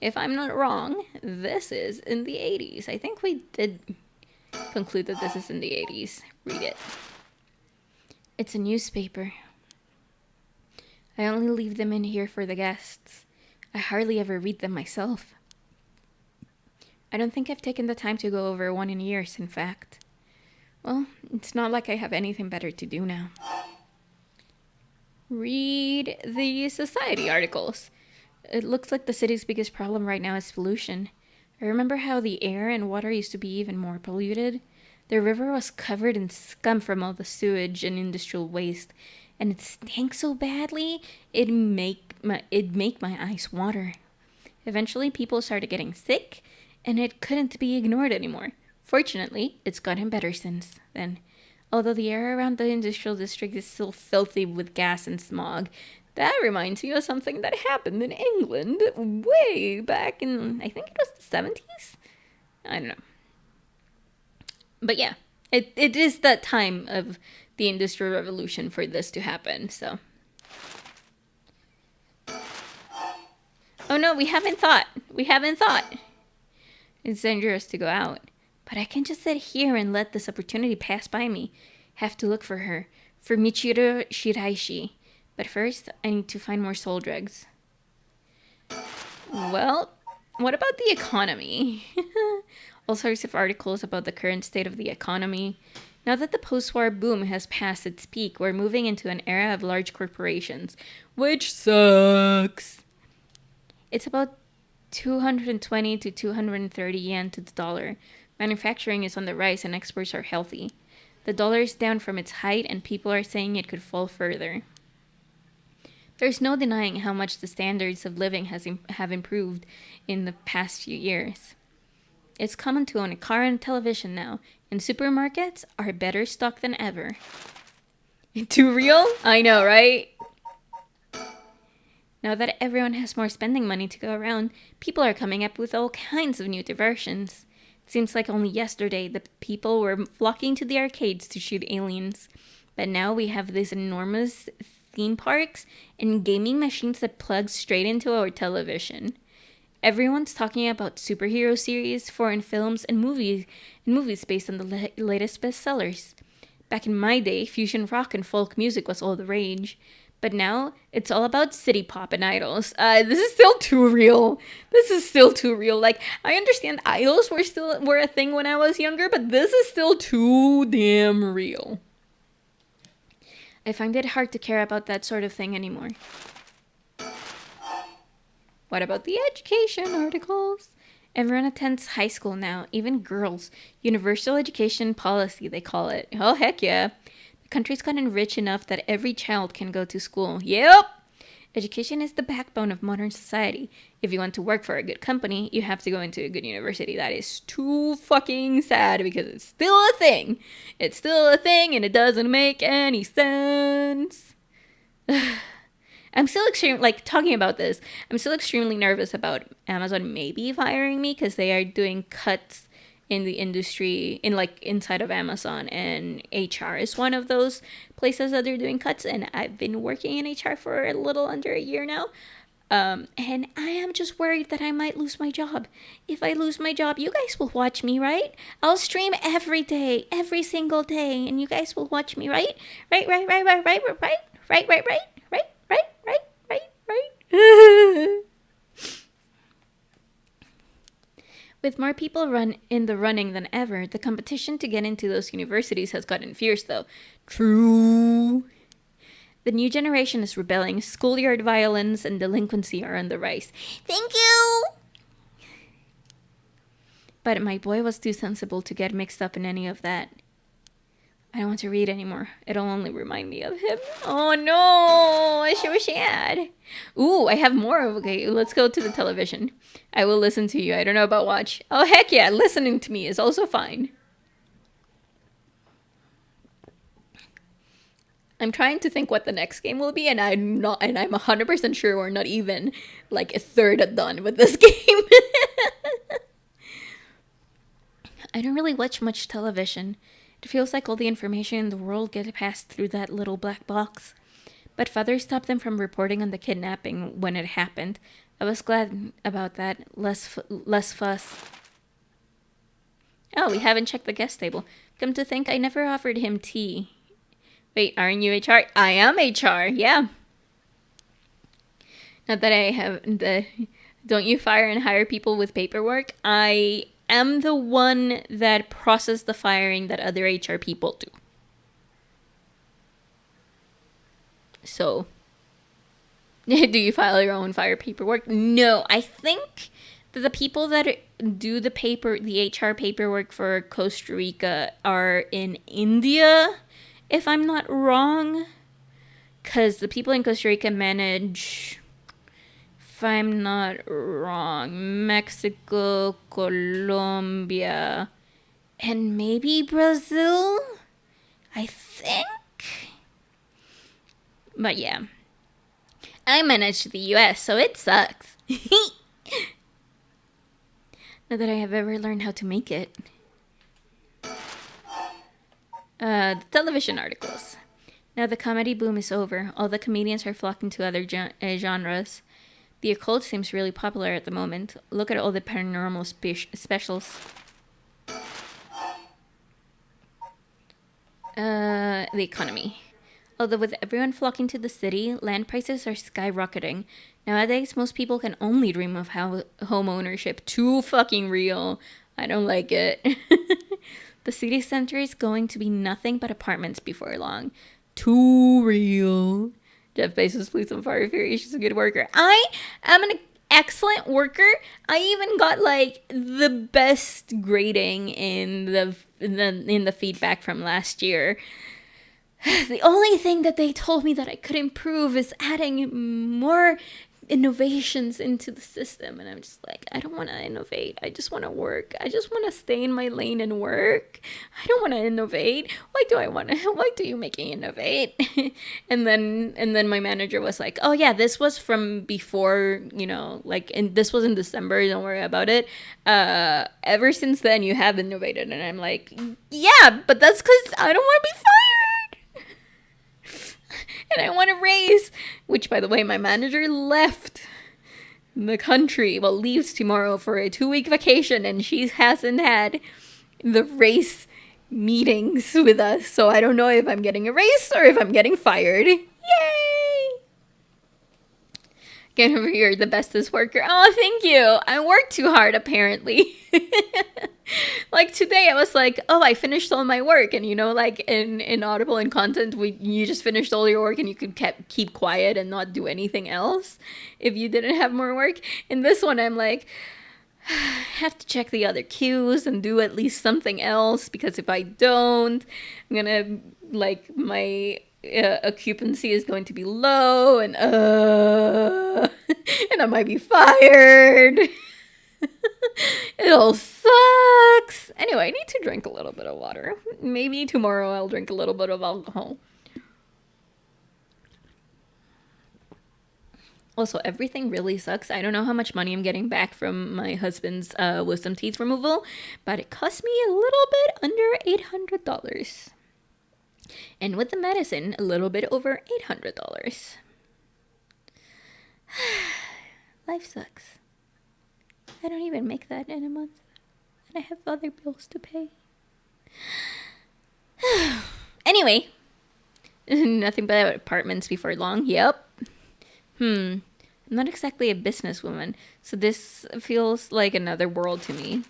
If I'm not wrong, this is in the 80s. I think we did conclude that this is in the 80s. Read it. It's a newspaper. I only leave them in here for the guests. I hardly ever read them myself. I don't think I've taken the time to go over one in years, in fact. Well, it's not like I have anything better to do now. Read the society articles. It looks like the city's biggest problem right now is pollution. I remember how the air and water used to be even more polluted. The river was covered in scum from all the sewage and industrial waste, and it stank so badly, it'd make my eyes water. Eventually, people started getting sick, and it couldn't be ignored anymore. Fortunately, it's gotten better since then. Although the air around the industrial district is still filthy with gas and smog, That reminds me of something that happened in England way back in, I think it was the 70s? I don't know. But yeah, it is that time of the Industrial Revolution for this to happen, so. Oh no, we haven't thought. We haven't thought. It's dangerous to go out. But I can just sit here and let this opportunity pass by me. Have to look for her. For Michiro Shiraishi. But first, I need to find more soul drugs. Well, what about the economy? All sorts of articles about the current state of the economy. Now that the post-war boom has passed its peak, we're moving into an era of large corporations, which sucks. It's about 220 to 230 yen to the dollar. Manufacturing is on the rise and exports are healthy. The dollar is down from its height and people are saying it could fall further. There's no denying how much the standards of living have improved in the past few years. It's common to own a car and a television now, and supermarkets are better stocked than ever. Too real? I know, right? Now that everyone has more spending money to go around, people are coming up with all kinds of new diversions. It seems like only yesterday the people were flocking to the arcades to shoot aliens. But now we have these enormous theme parks and gaming machines that plug straight into our television. Everyone's talking about superhero series, foreign films, and movies based on the latest bestsellers. Back in my day, fusion rock and folk music was all the rage. But now, it's all about city pop and idols. This is still too real. Like, I understand idols were a thing when I was younger, but this is still too damn real. I find it hard to care about that sort of thing anymore. What about the education articles? Everyone attends high school now, even girls. Universal education policy, they call it. Oh, heck yeah. The country's gotten rich enough that every child can go to school. Yep! Education is the backbone of modern society. If you want to work for a good company, you have to go into a good university. That is too fucking sad because it's still a thing. It's still a thing and it doesn't make any sense. I'm still talking about this, I'm still extremely nervous about Amazon maybe firing me because they are doing cuts in the industry, inside of Amazon, and HR is one of those places that they're doing cuts, and I've been working in HR for a little under a year now, and I am just worried that I might lose my job. If I lose my job, you guys will watch me, right? I'll stream every day, every single day, and you guys will watch me, right? Right. With more people in the running than ever, the competition to get into those universities has gotten fierce, though. True. The new generation is rebelling. Schoolyard violence and delinquency are on the rise. Thank you! But my boy was too sensible to get mixed up in any of that. I don't want to read anymore. It'll only remind me of him. Oh no! I sure wish I had. Ooh, I have more. Okay, let's go to the television. I will listen to you. I don't know about watch. Oh heck yeah, listening to me is also fine. I'm trying to think what the next game will be, and I'm 100% sure we're not even like a third done with this game. I don't really watch much television. It feels like all the information in the world gets passed through that little black box. But father stopped them from reporting on the kidnapping when it happened. I was glad about that. Less fuss. Oh, we haven't checked the guest table. Come to think, I never offered him tea. Wait, aren't you HR? I am HR, yeah. Not that I have the... Don't you fire and hire people with paperwork? I am the one that processes the firing that other HR people do. So, do you file your own fire paperwork? No, I think that the people that do the HR paperwork for Costa Rica are in India, if I'm not wrong. Because the people in Costa Rica manage, if I'm not wrong, Mexico, Colombia, and maybe Brazil, I think. But yeah, I managed the US, so it sucks. Not that I have ever learned how to make it. The television articles. Now the comedy boom is over. All the comedians are flocking to other genres. The occult seems really popular at the moment. Look at all the paranormal specials. The economy. Although with everyone flocking to the city, land prices are skyrocketing. Nowadays, most people can only dream of home ownership. Too fucking real. I don't like it. The city center is going to be nothing but apartments before long. Too real. Jeff Bezos, please don't fire Firi. She's a good worker. I am an excellent worker. I even got like the best grading in the feedback from last year. The only thing that they told me that I could improve is adding more innovations into the system, and I'm just like, I don't want to innovate. I just want to work. I just want to stay in my lane and work. I don't want to innovate. Why do you make me innovate? and then my manager was like, oh yeah, this was from before, like, and this was in December, don't worry about it. Ever since then you have innovated. And I'm like, yeah, but that's because I don't want to be fired. And I want a raise, which, by the way, my manager left the country. Well, leaves tomorrow for a 2-week vacation, and she hasn't had the race meetings with us. So I don't know if I'm getting a raise or if I'm getting fired. Yay! Get over here, the bestest worker. Oh, thank you. I worked too hard, apparently. Like today, I was like, oh, I finished all my work. And, like in Audible and content, you just finished all your work and you could keep quiet and not do anything else if you didn't have more work. In this one, I'm like, I have to check the other queues and do at least something else, because if I don't, I'm going to, like, my occupancy is going to be low, and and I might be fired. It all sucks. Anyway, I need to drink a little bit of water. Maybe tomorrow I'll drink a little bit of alcohol. Also, everything really sucks. I don't know how much money I'm getting back from my husband's wisdom teeth removal, but it cost me a little bit under $800. And with the medicine, a little bit over $800. Life sucks. I don't even make that in a month. And I have other bills to pay. Anyway. Nothing but apartments before long. Yep. I'm not exactly a businesswoman, so this feels like another world to me.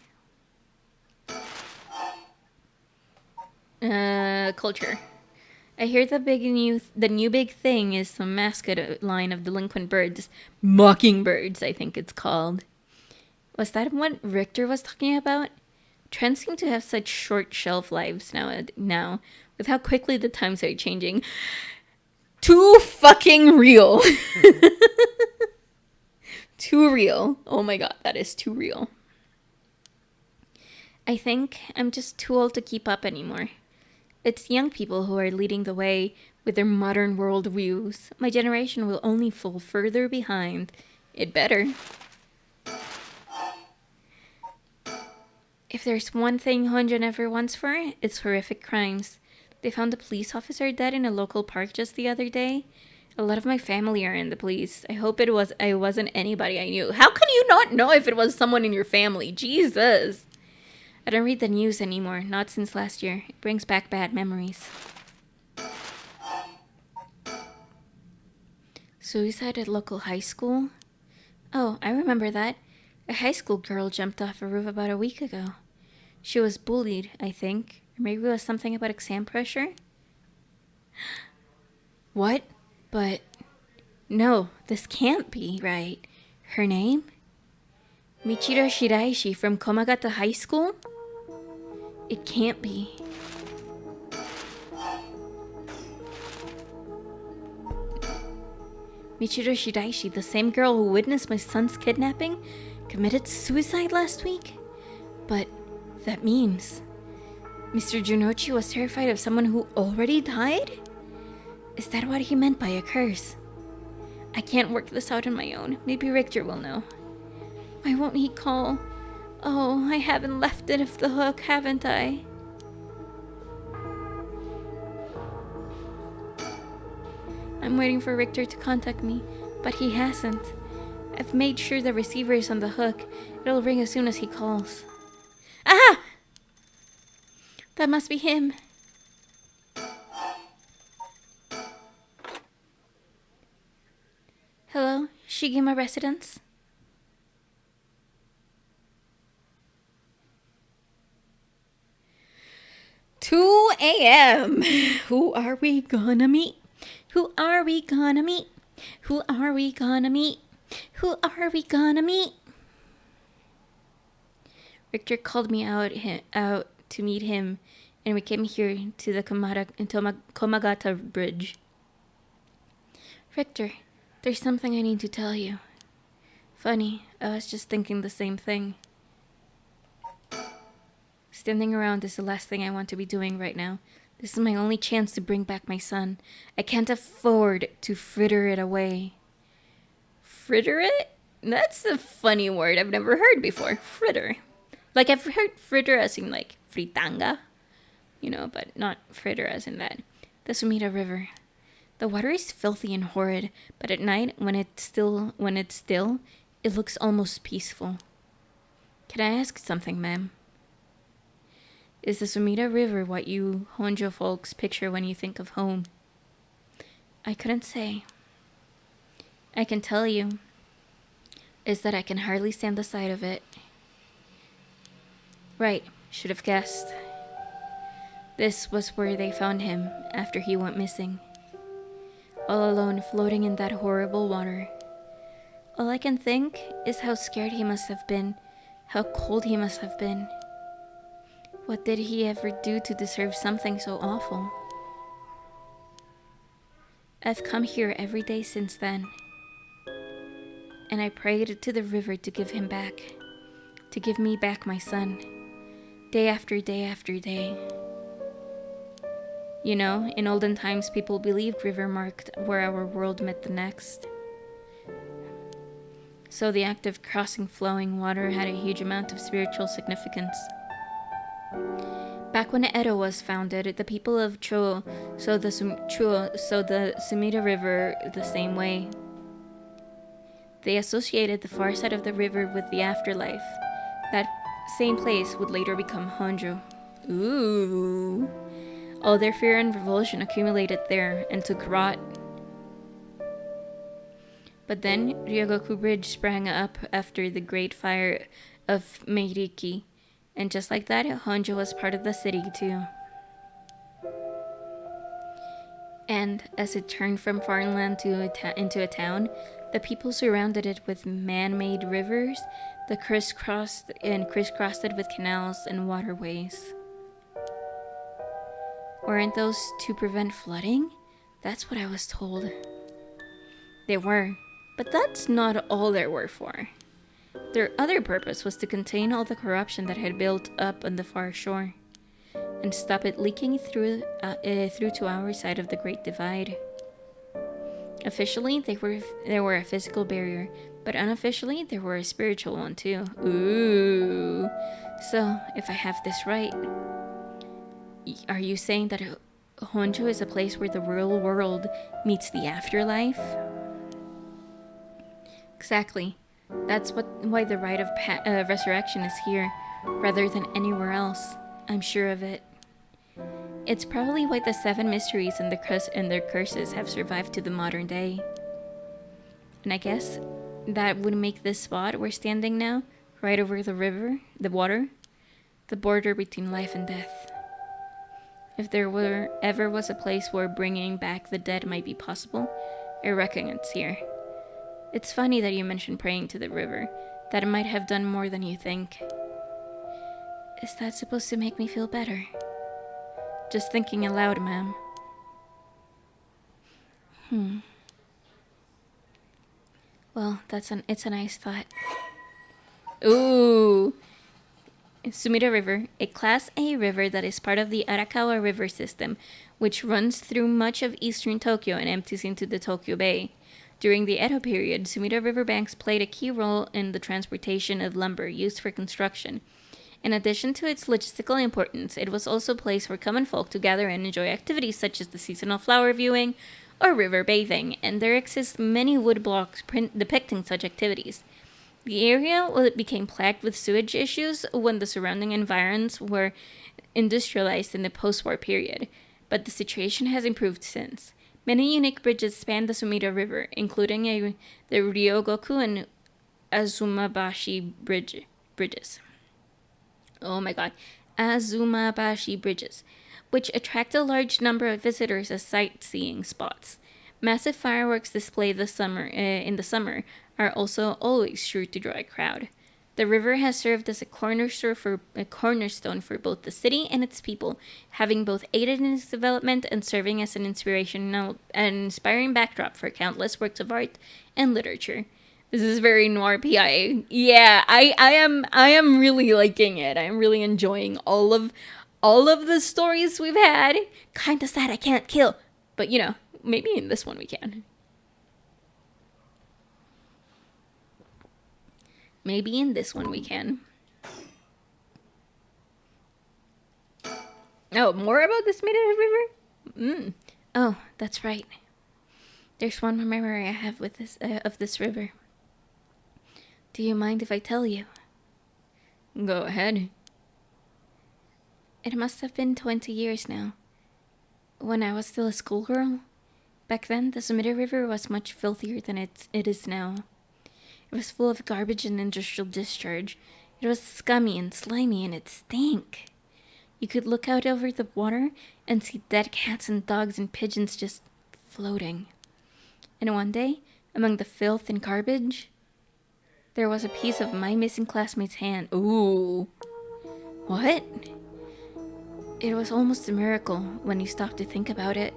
Culture. I hear the new big thing is some mascot line of delinquent birds. Mockingbirds, I think it's called. Was that what Richter was talking about? Trends seem to have such short shelf lives now, with how quickly the times are changing. Too fucking real. Too real. Oh my god, that is too real. I think I'm just too old to keep up anymore. It's young people who are leading the way with their modern world views. My generation will only fall further behind. It better. If there's one thing Honja never wants for, it's horrific crimes. They found a police officer dead in a local park just the other day. A lot of my family are in the police. I hope I wasn't anybody I knew. How can you not know if it was someone in your family? Jesus. I don't read the news anymore, not since last year. It brings back bad memories. Suicide at local high school? Oh, I remember that. A high school girl jumped off a roof about a week ago. She was bullied, I think. Or maybe it was something about exam pressure? What? But... no, this can't be right. Her name? Michiro Shiraishi from Komagata High School? It can't be. Michiro Shiraishi, the same girl who witnessed my son's kidnapping, committed suicide last week? But that means Mr. Junochi was terrified of someone who already died? Is that what he meant by a curse? I can't work this out on my own. Maybe Richter will know. Why won't he call? Oh, I haven't left it off the hook, haven't I? I'm waiting for Richter to contact me, but he hasn't. I've made sure the receiver is on the hook. It'll ring as soon as he calls. Ah! That must be him. Hello, Shigima residence? 2 a.m. Who are we gonna meet? Who are we gonna meet? Who are we gonna meet? Who are we gonna meet? Richter called me out to meet him, and we came here to the Komagata Bridge. Richter, there's something I need to tell you. Funny, I was just thinking the same thing. Standing around is the last thing I want to be doing right now. This is my only chance to bring back my son. I can't afford to fritter it away. Fritter it? That's a funny word I've never heard before. Fritter. Like, I've heard fritter as in, like, fritanga. You know, but not fritter as in that. The Sumida River. The water is filthy and horrid, but at night, when it's still, it looks almost peaceful. Can I ask something, ma'am? Is the Sumida River what you Honjo folks picture when you think of home? I couldn't say. I can tell you is that I can hardly stand the sight of it. Right, should have guessed. This was where they found him after he went missing. All alone, floating in that horrible water. All I can think is how scared he must have been, how cold he must have been. What did he ever do to deserve something so awful? I've come here every day since then. And I prayed to the river to give him back. To give me back my son. Day after day after day. You know, in olden times people believed river marked where our world met the next. So the act of crossing flowing water had a huge amount of spiritual significance. Back when Edo was founded, the people of Chuo saw the Sumida River the same way. They associated the far side of the river with the afterlife. That same place would later become Honjo. Ooh. All their fear and revulsion accumulated there and took rot. But then Ryogoku Bridge sprang up after the Great Fire of Meiriki. And just like that, Honjo was part of the city too. And as it turned from farmland into a town, the people surrounded it with man-made rivers that crisscrossed it with canals and waterways. Weren't those to prevent flooding? That's what I was told. They were, but that's not all they were for. Their other purpose was to contain all the corruption that had built up on the far shore, and stop it leaking through to our side of the Great Divide. Officially, they were a physical barrier, but unofficially, they were a spiritual one too. Ooh. So, if I have this right, are you saying that Honjo is a place where the real world meets the afterlife? Exactly. That's why the rite of resurrection is here, rather than anywhere else. I'm sure of it. It's probably why the 7 mysteries and their curses have survived to the modern day. And I guess that would make this spot we're standing now, right over the river, the water, the border between life and death. If there ever was a place where bringing back the dead might be possible, I reckon it's here. It's funny that you mentioned praying to the river. That might have done more than you think. Is that supposed to make me feel better? Just thinking aloud, ma'am. Well, it's a nice thought. Ooh. Sumida River, a Class A river that is part of the Arakawa River system, which runs through much of eastern Tokyo and empties into the Tokyo Bay. During the Edo period, Sumida riverbanks played a key role in the transportation of lumber used for construction. In addition to its logistical importance, it was also a place for common folk to gather and enjoy activities such as the seasonal flower viewing or river bathing, and there exist many woodblocks depicting such activities. The area became plagued with sewage issues when the surrounding environs were industrialized in the post-war period, but the situation has improved since. Many unique bridges span the Sumida River, including the Ryogoku and Azumabashi bridges. Oh my god. Azumabashi bridges, which attract a large number of visitors as sightseeing spots. Massive fireworks displayed in the summer are also always sure to draw a crowd. The river has served as a cornerstone for both the city and its people, having both aided in its development and serving as an inspiring backdrop for countless works of art and literature. This is very noir PI. Yeah, I am really liking it. I'm really enjoying all of the stories we've had. Kinda sad I can't kill, but maybe in this one we can. Maybe in this one we can. Oh, more about the Sumida River? Oh, that's right. There's one more memory I have with of this river. Do you mind if I tell you? Go ahead. It must have been 20 years now. When I was still a schoolgirl, back then the Sumida River was much filthier than it is now. It was full of garbage and industrial discharge. It was scummy and slimy, and it stank. You could look out over the water and see dead cats and dogs and pigeons just floating. And one day, among the filth and garbage, there was a piece of my missing classmate's hand. Ooh. What? It was almost a miracle when you stopped to think about it.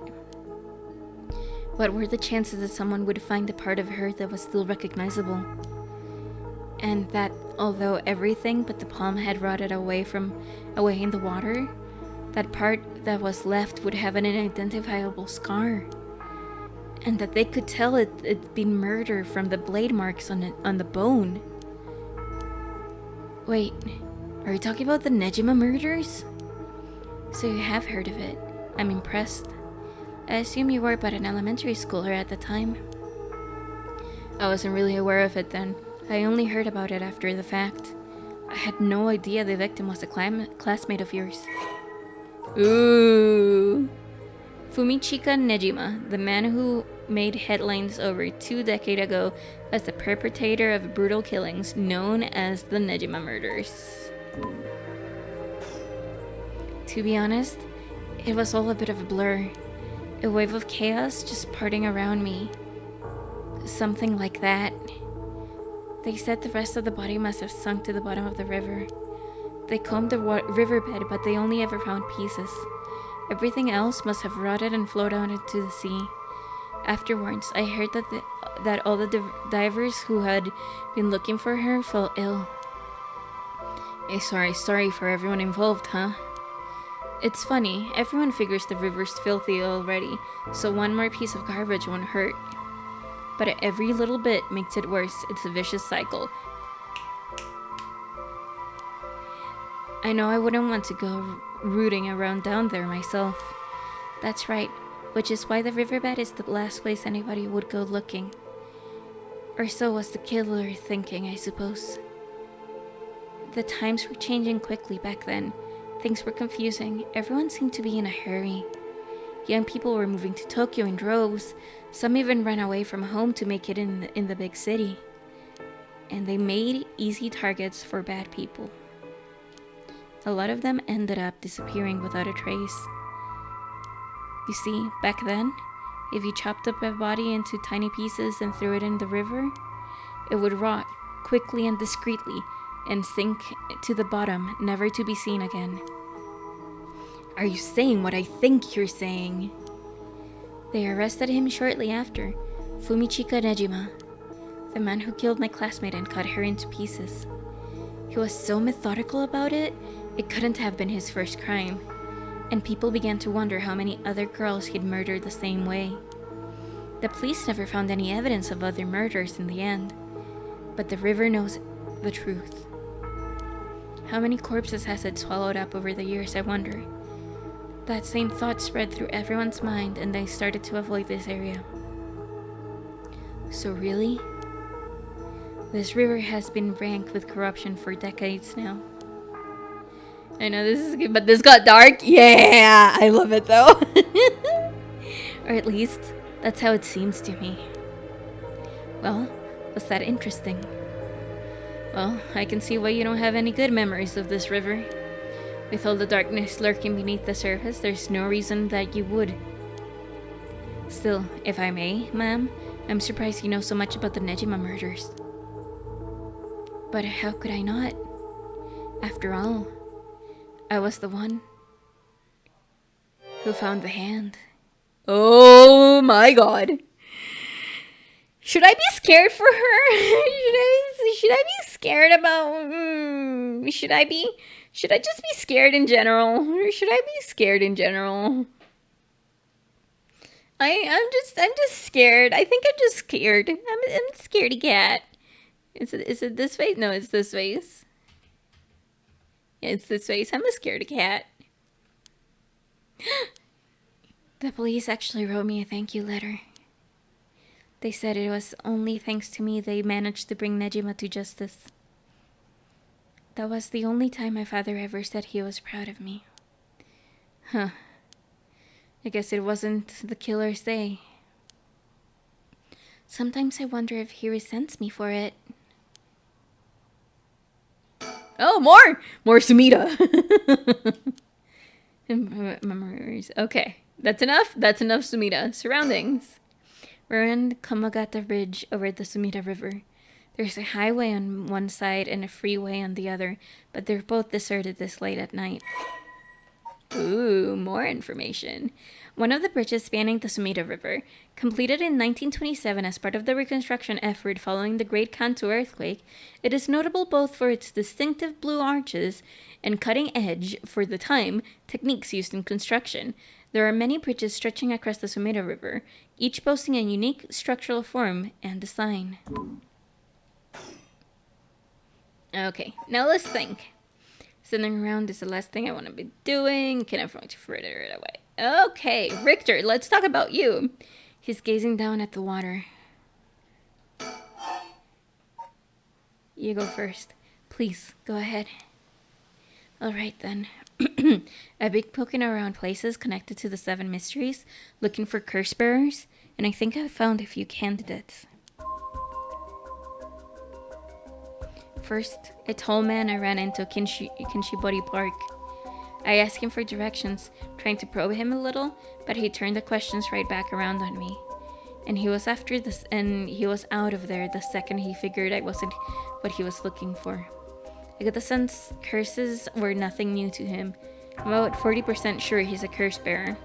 What were the chances that someone would find a part of her that was still recognizable? And that, although everything but the palm had rotted away in the water, that part that was left would have an identifiable scar. And that they could tell it'd been murder from the blade marks on the bone. Wait, are you talking about the Nejima murders? So you have heard of it. I'm impressed. I assume you were but an elementary schooler at the time. I wasn't really aware of it then. I only heard about it after the fact. I had no idea the victim was a classmate of yours. Ooh. Fumichika Nejima, the man who made headlines over 2 decades ago as the perpetrator of brutal killings known as the Nejima murders. To be honest, it was all a bit of a blur. A wave of chaos just parting around me. Something like that. They said the rest of the body must have sunk to the bottom of the river. They combed the riverbed, but they only ever found pieces. Everything else must have rotted and flowed out into the sea. Afterwards, I heard that all the divers who had been looking for her fell ill. A sorry story for everyone involved, huh? It's funny, everyone figures the river's filthy already, so one more piece of garbage won't hurt. But every little bit makes it worse. It's a vicious cycle. I know I wouldn't want to go rooting around down there myself. That's right, which is why the riverbed is the last place anybody would go looking. Or so was the killer thinking, I suppose. The times were changing quickly back then. Things were confusing. Everyone seemed to be in a hurry. Young people were moving to Tokyo in droves. Some even ran away from home to make it in the big city. And they made easy targets for bad people. A lot of them ended up disappearing without a trace. You see, back then, if you chopped up a body into tiny pieces and threw it in the river, it would rot quickly and discreetly and sink to the bottom, never to be seen again. Are you saying what I think you're saying? They arrested him shortly after, Fumichika Nejima, the man who killed my classmate and cut her into pieces. He was so methodical about it, it couldn't have been his first crime, and people began to wonder how many other girls he'd murdered the same way. The police never found any evidence of other murders in the end, but the river knows the truth. How many corpses has it swallowed up over the years, I wonder? That same thought spread through everyone's mind, and they started to avoid this area. So really? This river has been rank with corruption for decades now. I know this is good, but this got dark. Yeah, I love it though. Or at least, that's how it seems to me. Well, was that interesting? Well, I can see why you don't have any good memories of this river. With all the darkness lurking beneath the surface, there's no reason that you would. Still, if I may, ma'am, I'm surprised you know so much about the Nejima murders. But how could I not? After all, I was the one who found the hand. Oh my god. Should I be scared for her? should I be scared about should I just be scared in general? Or should I be scared in general? I'm just scared. I think I'm just scared. I'm a scaredy cat. Is it this face? No, it's this face. Yeah, it's this face. I'm a scaredy cat. The police actually wrote me a thank you letter. They said it was only thanks to me they managed to bring Nejima to justice. That was the only time my father ever said he was proud of me. Huh. I guess it wasn't the killer's day. Sometimes I wonder if he resents me for it. Oh, more Sumida. Memories. Okay, that's enough. That's enough Sumida. Surroundings. We're on the Kamagata Bridge over the Sumida River. There's a highway on one side and a freeway on the other, but they're both deserted this late at night. Ooh, more information. One of the bridges spanning the Sumida River, completed in 1927 as part of the reconstruction effort following the Great Kanto earthquake, it is notable both for its distinctive blue arches and cutting-edge, for the time, techniques used in construction. There are many bridges stretching across the Sumida River, each boasting a unique structural form and design. Okay, now let's think. Sitting around is the last thing I want to be doing. Can I find you further away? Okay, Richter, let's talk about you. He's gazing down at the water. You go first. Please, go ahead. Alright then. I've been poking around places connected to the 7 mysteries, looking for curse bearers, and I think I've found a few candidates. First, a tall man I ran into Kinshibori Park. I asked him for directions, trying to probe him a little, but he turned the questions right back around on me. And he was out of there the second he figured I wasn't what he was looking for. I got the sense curses were nothing new to him. I'm about 40% sure he's a curse bearer.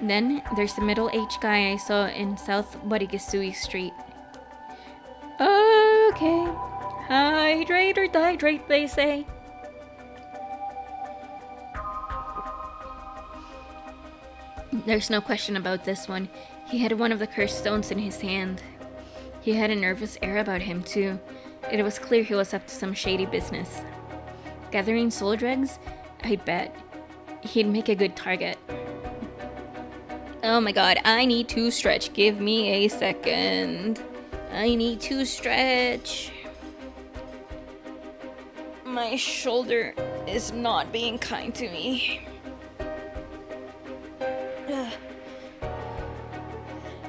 Then, there's the middle-aged guy I saw in South Warigasui Street. Okay. Hydrate or dihydrate, they say. There's no question about this one. He had one of the cursed stones in his hand. He had a nervous air about him, too. It was clear he was up to some shady business. Gathering soul dregs? I'd bet. He'd make a good target. Oh my god, I need to stretch. Give me a second. I need to stretch. My shoulder is not being kind to me.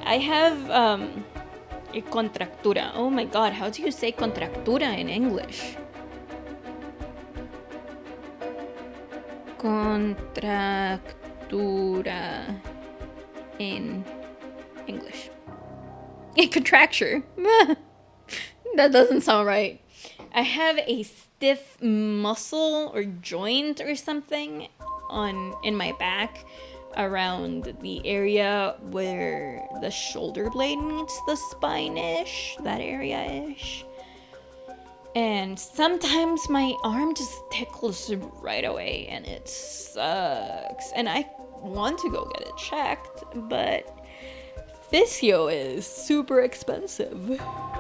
I have a contractura. Oh my god, how do you say contractura in English? Contractura in English. A contracture. That doesn't sound right. I have a stiff muscle or joint or something in my back around the area where the shoulder blade meets the spine-ish, that area-ish. And sometimes my arm just tickles right away and it sucks. And I want to go get it checked, but physio is super expensive,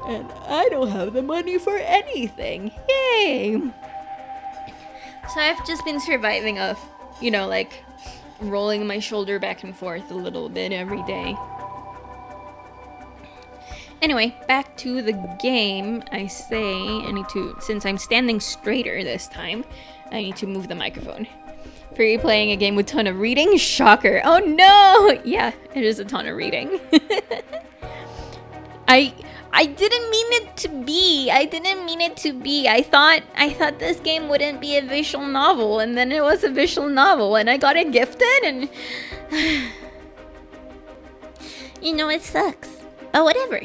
and I don't have the money for anything. Yay! So I've just been surviving off, like rolling my shoulder back and forth a little bit every day. Anyway, back to the game. I need to, since I'm standing straighter this time, I need to move the microphone. Firi playing a game with ton of reading? Shocker. Oh no! Yeah, it is a ton of reading. I didn't mean it to be. I thought this game wouldn't be a visual novel, and then it was a visual novel, and I got it gifted, and it sucks. Oh, whatever.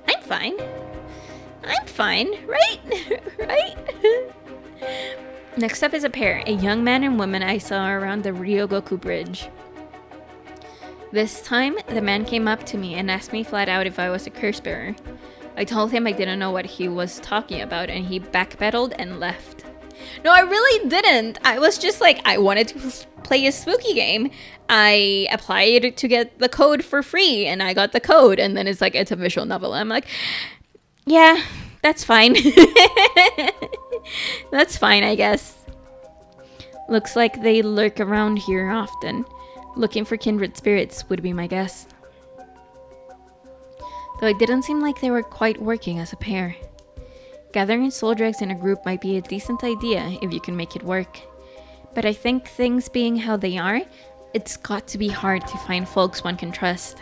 I'm fine, right? Right? Next up is a pair, a young man and woman I saw around the Ryogoku Bridge. This time, the man came up to me and asked me flat out if I was a curse bearer. I told him I didn't know what he was talking about, and he backpedaled and left. No, I really didn't. I was just like, I wanted to play a spooky game. I applied to get the code for free, and I got the code, and then it's like, it's a visual novel. I'm like, yeah, that's fine. That's fine, I guess. Looks like they lurk around here often. Looking for kindred spirits would be my guess. Though it didn't seem like they were quite working as a pair. Gathering soul dregs in a group might be a decent idea if you can make it work. But I think things being how they are, it's got to be hard to find folks one can trust.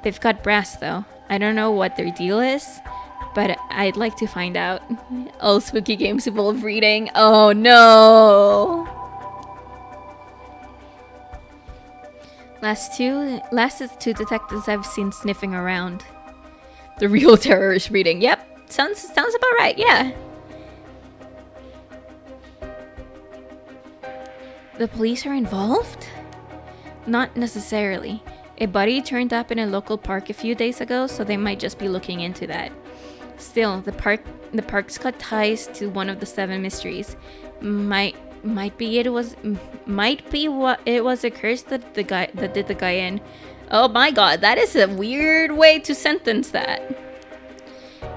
They've got brass though. I don't know what their deal is, but I'd like to find out. All spooky games involve reading. Oh no! Last is two detectives I've seen sniffing around. The real terror is reading. Yep, sounds about right, yeah. The police are involved? Not necessarily. A buddy turned up in a local park a few days ago, so they might just be looking into that. Still, the park's got ties to one of the 7 mysteries. Might be it was a curse that did the guy in. Oh my god, that is a weird way to sentence that.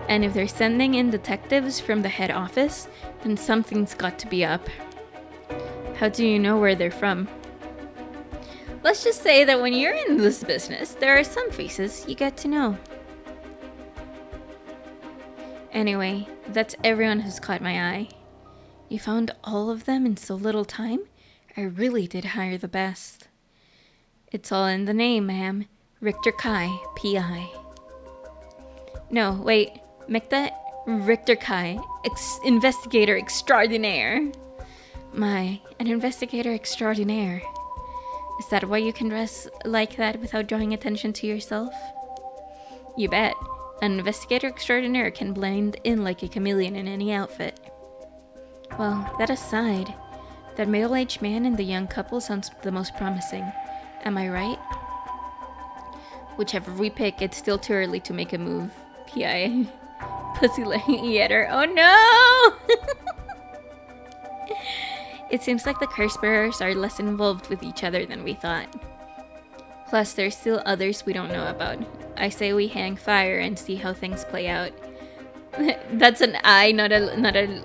And if they're sending in detectives from the head office, then something's got to be up. How do you know where they're from? Let's just say that when you're in this business, there are some faces you get to know. Anyway, that's everyone who's caught my eye. You found all of them in so little time? I really did hire the best. It's all in the name, ma'am. Richter Kai, P.I. No, wait. Mikta Richter Kai, investigator extraordinaire. My, an investigator extraordinaire. Is that why you can dress like that without drawing attention to yourself? You bet. An investigator extraordinaire can blend in like a chameleon in any outfit. Well, that aside, that middle-aged man and the young couple sounds the most promising. Am I right? Whichever we pick, it's still too early to make a move. P.I. Pussy-laying eater. Oh no! It seems like the curse bearers are less involved with each other than we thought. Plus, there's still others we don't know about. I say we hang fire and see how things play out. That's an I, not a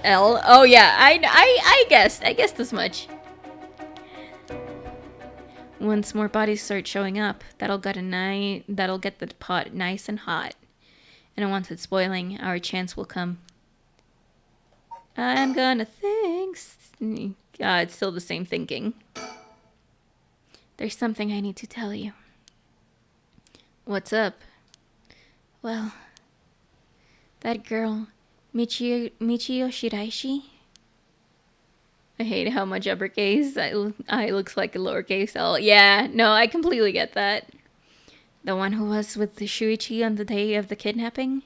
L. Oh yeah, I guessed as much. Once more bodies start showing up, that'll get the pot nice and hot. And once it's boiling, our chance will come. I'm gonna think. It's still the same thinking. There's something I need to tell you. What's up? Well, that girl, Michio Shiraishi. I hate how much uppercase I looks like a lowercase L. Yeah, no, I completely get that. The one who was with the Shuichi on the day of the kidnapping?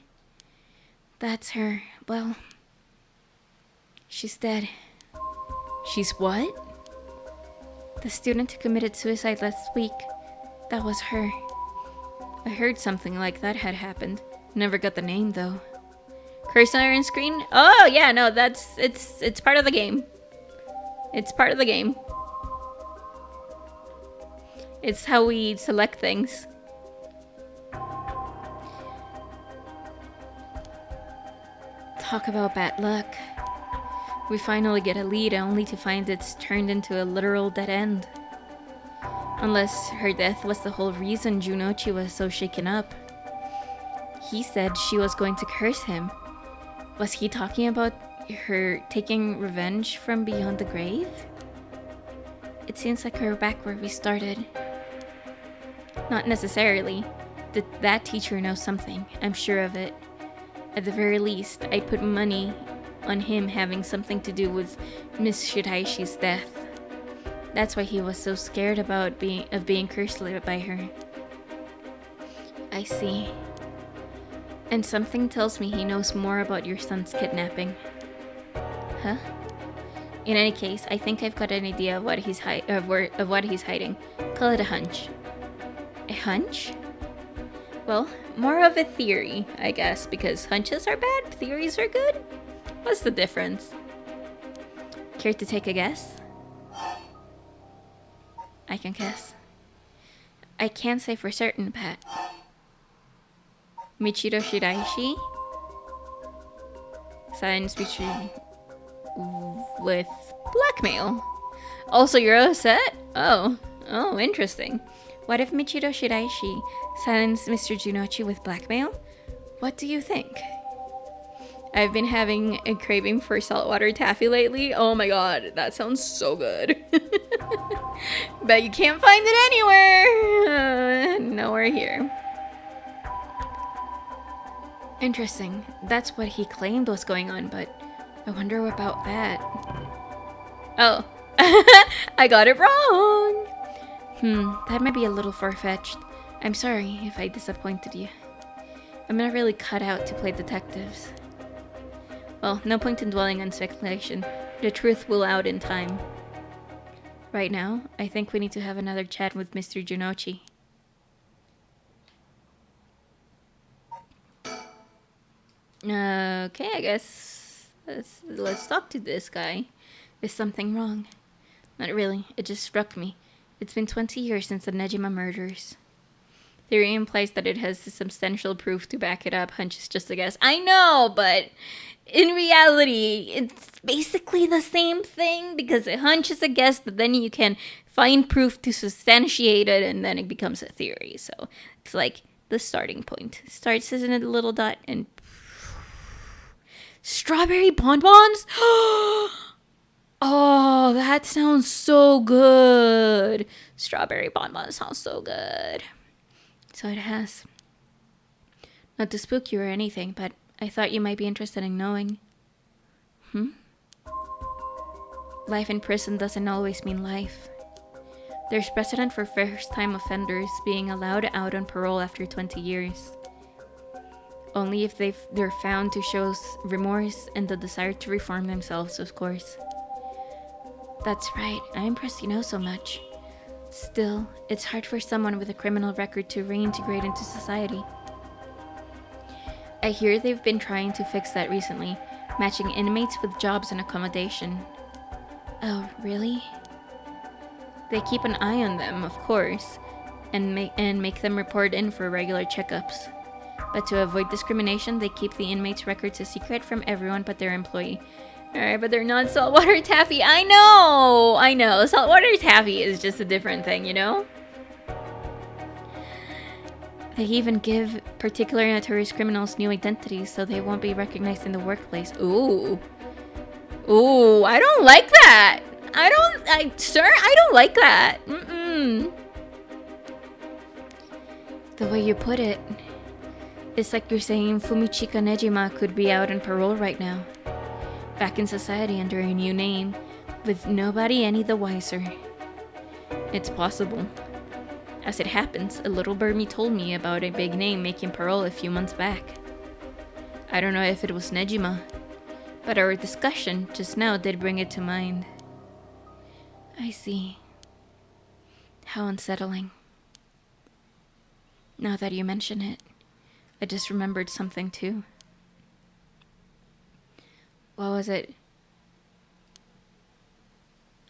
That's her. Well, she's dead. She's what? The student who committed suicide last week. That was her. I heard something like that had happened. Never got the name though. Cursor on screen? Oh yeah, no, it's part of the game. It's part of the game. It's how we select things. Talk about bad luck. We finally get a lead only to find it's turned into a literal dead end. Unless her death was the whole reason Junochi was so shaken up. He said she was going to curse him. Was he talking about her taking revenge from beyond the grave? It seems like we're back where we started. Not necessarily. That teacher knows something. I'm sure of it. At the very least, I'd put money on him having something to do with Miss Shiraishi's death. That's why he was so scared about being cursed by her. I see. And something tells me he knows more about your son's kidnapping. Huh? In any case, I think I've got an idea of what he's hiding. Call it a hunch. A hunch? Well, more of a theory, I guess, because hunches are bad, theories are good. What's the difference? Care to take a guess? I can guess. I can't say for certain, Pat. Michiro Shiraishi signs featured with blackmail. Also, you're upset? Oh, interesting. What if Michiro Shiraishi signs Mr. Junochi with blackmail? What do you think? I've been having a craving for saltwater taffy lately. Oh my god, that sounds so good. Bet you can't find it anywhere. Nowhere here. Interesting. That's what he claimed was going on, but I wonder about that. Oh, I got it wrong. That might be a little far-fetched. I'm sorry if I disappointed you. I'm not really cut out to play detectives. Well, no point in dwelling on speculation. The truth will out in time. Right now, I think we need to have another chat with Mr. Junochi. Okay, I guess let's talk to this guy. Is something wrong? Not really, it just struck me. It's been 20 years since the Nejima murders. Theory implies that it has substantial proof to back it up. Hunch is just a guess. I know, but in reality, it's basically the same thing because a hunch is a guess, but then you can find proof to substantiate it, and then it becomes a theory. So it's like the starting point. Starts as a little dot and strawberry bonbons? Oh, that sounds so good. Strawberry bonbons sounds so good. So it has. Not to spook you or anything, but I thought you might be interested in knowing. Life in prison doesn't always mean life. There's precedent for first-time offenders being allowed out on parole after 20 years. Only if they're found to show remorse and the desire to reform themselves, of course. That's right, I'm impressed you know so much. Still, it's hard for someone with a criminal record to reintegrate into society. I hear they've been trying to fix that recently, matching inmates with jobs and accommodation. Oh, really? They keep an eye on them, of course, and make them report in for regular checkups. But to avoid discrimination, they keep the inmates' records a secret from everyone but their employee. Alright, but they're not saltwater taffy. I know. Saltwater taffy is just a different thing, you know? They even give particular notorious criminals new identities so they won't be recognized in the workplace. Ooh, I don't like that. Sir, I don't like that. The way you put it, it's like you're saying Fumichika Nejima could be out on parole right now. Back in society under a new name, with nobody any the wiser. It's possible. As it happens, a little birdie told me about a big name making parole a few months back. I don't know if it was Nejima, but our discussion just now did bring it to mind. I see. How unsettling. Now that you mention it, I just remembered something too. What was it?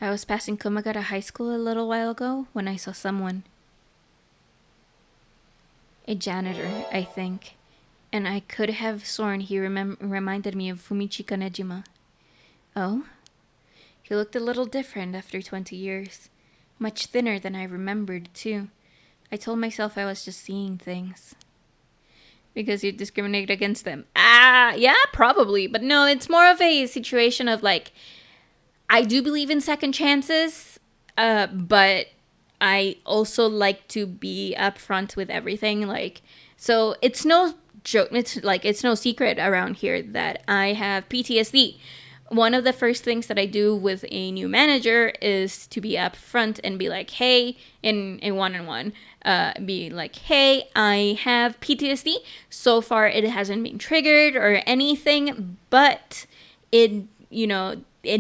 I was passing Kumagata High School a little while ago when I saw someone. A janitor, I think. And I could have sworn he reminded me of Fumichi Kanejima. Oh? He looked a little different after 20 years. Much thinner than I remembered, too. I told myself I was just seeing things. Because you discriminate against them. Yeah, probably. But no, it's more of a situation of like, I do believe in second chances, but I also like to be upfront with everything. Like, so it's no joke. It's no secret around here that I have PTSD. One of the first things that I do with a new manager is to be upfront and be like, hey, in a one-on-one, be like, hey, I have PTSD. So far, it hasn't been triggered or anything, but it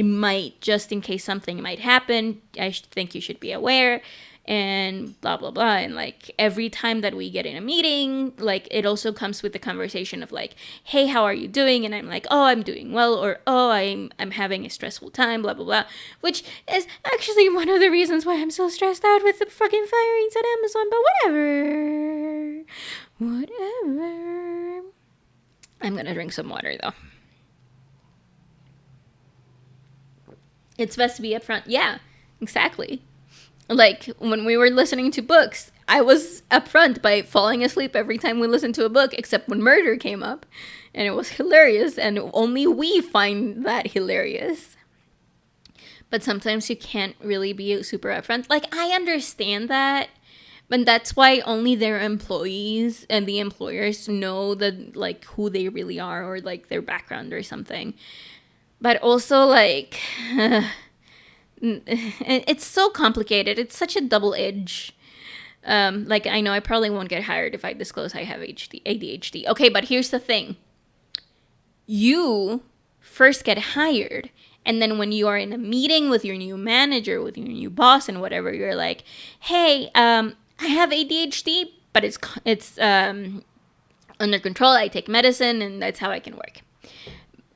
might, just in case something might happen, I think you should be aware, and blah, blah, blah. And like every time that we get in a meeting, like it also comes with the conversation of like, hey, how are you doing? And I'm like, oh, I'm doing well, or oh, I'm having a stressful time, blah, blah, blah, which is actually one of the reasons why I'm so stressed out with the fucking firings at Amazon, but whatever. I'm gonna drink some water though. It's best to be upfront. Yeah, exactly. Like, when we were listening to books, I was upfront by falling asleep every time we listened to a book, except when murder came up. And it was hilarious, and only we find that hilarious. But sometimes you can't really be super upfront. Like, I understand that, but that's why only their employees and the employers know like, who they really are, or, like, their background or something. But also, like... it's so complicated. It's such a double edge. Like, I know I probably won't get hired if I disclose I have ADHD. Okay, but here's the thing. You first get hired, and then when you are in a meeting with your new manager, with your new boss and whatever, you're like, hey, I have ADHD, but it's under control. I take medicine, and that's how I can work.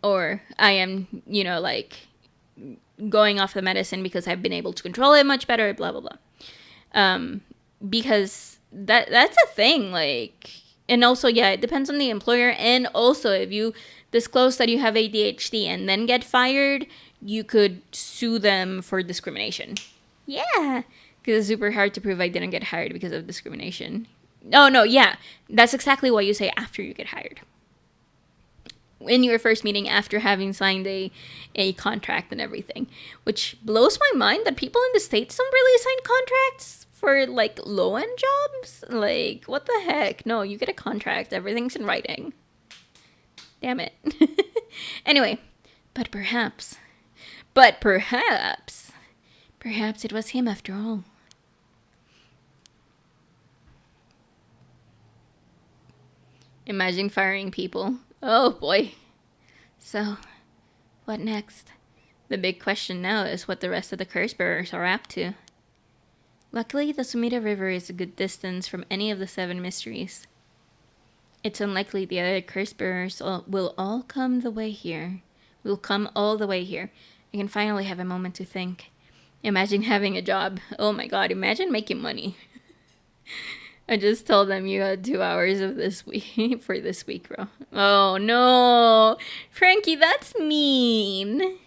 Or I am, like... going off the medicine because I've been able to control it much better, blah, blah, blah. Because that's a thing, like, and also, yeah, it depends on the employer, and also, if you disclose that you have ADHD and then get fired, you could sue them for discrimination. Yeah, because it's super hard to prove I didn't get hired because of discrimination. Oh, no, yeah, that's exactly what you say after you get hired. In your first meeting after having signed a contract and everything, which blows my mind that people in the States don't really sign contracts for, like, low-end jobs. Like, what the heck? No, you get a contract. Everything's in writing. Damn it. Anyway, perhaps it was him after all. Imagine firing people. Oh, boy. So, what next? The big question now is what the rest of the curse bearers are up to. Luckily, the Sumida River is a good distance from any of the 7 mysteries. It's unlikely the other curse bearers will all come all the way here. I can finally have a moment to think. Imagine having a job. Oh my god, imagine making money. I just told them you had 2 hours of this week for this week, bro. Oh no, Frankie, that's mean.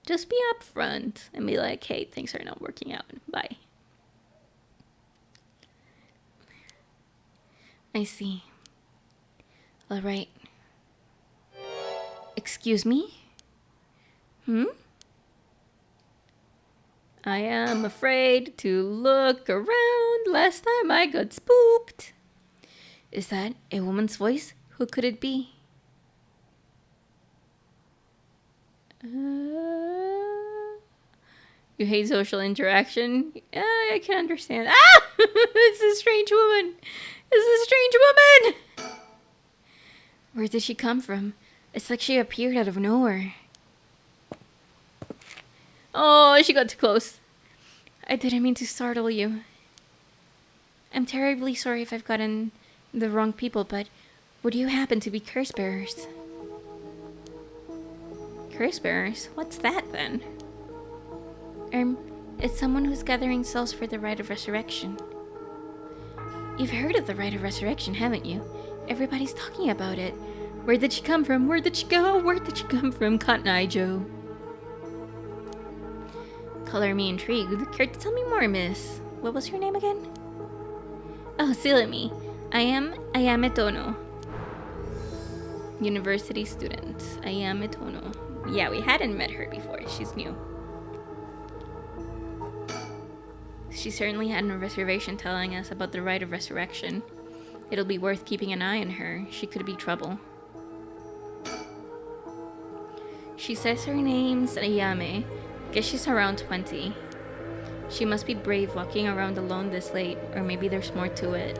Just be upfront and be like, hey, things are not working out. Bye. I see. All right. Excuse me? I am afraid to look around. Last time I got spooked. Is that a woman's voice? Who could it be? You hate social interaction? I can understand. Ah! It's a strange woman. Where did she come from? It's like she appeared out of nowhere. Oh, she got too close. I didn't mean to startle you. I'm terribly sorry if I've gotten the wrong people, but would you happen to be curse bearers? Curse bearers? What's that then? It's someone who's gathering souls for the rite of resurrection. You've heard of the rite of resurrection, haven't you? Everybody's talking about it. Where did she come from? Where did she go? Where did she come from? Cotton Eye Joe. Color me intrigued. Care to tell me more, miss? What was your name again? Oh, silly me. I am Ayame Tono. University student. Ayame Tono. Yeah, we hadn't met her before. She's new. She certainly had no reservation telling us about the rite of resurrection. It'll be worth keeping an eye on her. She could be trouble. She says her name's Ayame. Guess she's around 20. She must be brave walking around alone this late, or maybe there's more to it.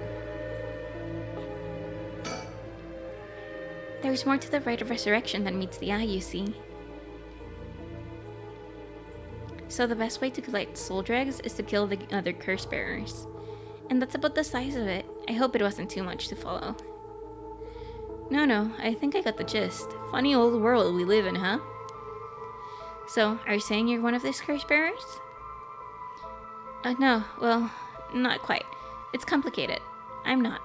There's more to the rite of resurrection than meets the eye, you see. So the best way to collect soul dregs is to kill the other curse bearers. And that's about the size of it. I hope it wasn't too much to follow. No, I think I got the gist. Funny old world we live in, huh? So, are you saying you're one of these curse bearers? No, well, not quite. It's complicated. I'm not.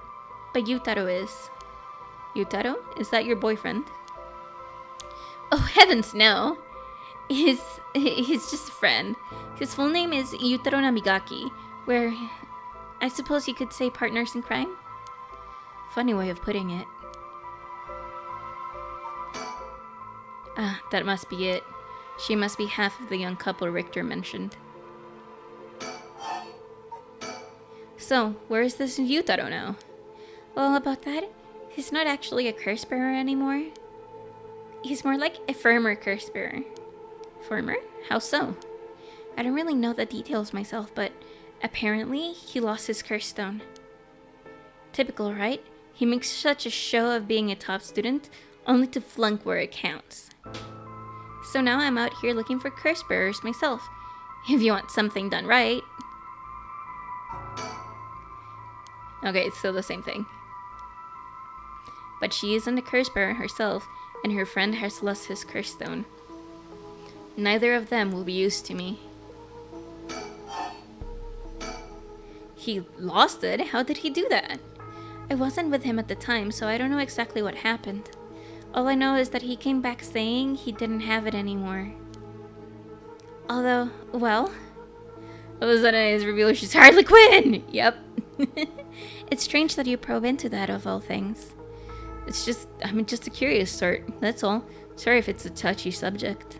But Yutaro is. Yutaro? Is that your boyfriend? Oh, heavens no! He's just a friend. His full name is Yutaro Namigaki, where I suppose you could say partners in crime? Funny way of putting it. Ah, that must be it. She must be half of the young couple Richter mentioned. So, where is this Yutaro now? Well, about that, he's not actually a curse bearer anymore. He's more like a firmer curse bearer. Firmer? How so? I don't really know the details myself, but apparently he lost his curse stone. Typical, right? He makes such a show of being a top student, only to flunk where it counts. So now I'm out here looking for curse bearers myself, if you want something done right. Okay, it's still the same thing. But she isn't a curse bearer herself, and her friend has lost his curse stone. Neither of them will be used to me. He lost it? How did he do that? I wasn't with him at the time, so I don't know exactly what happened. All I know is that he came back saying he didn't have it anymore. Although, well... All of a sudden his reveal she's Harley Quinn! Yep. It's strange that you probe into that of all things. It's just, I'm just a curious sort, that's all. Sorry if it's a touchy subject.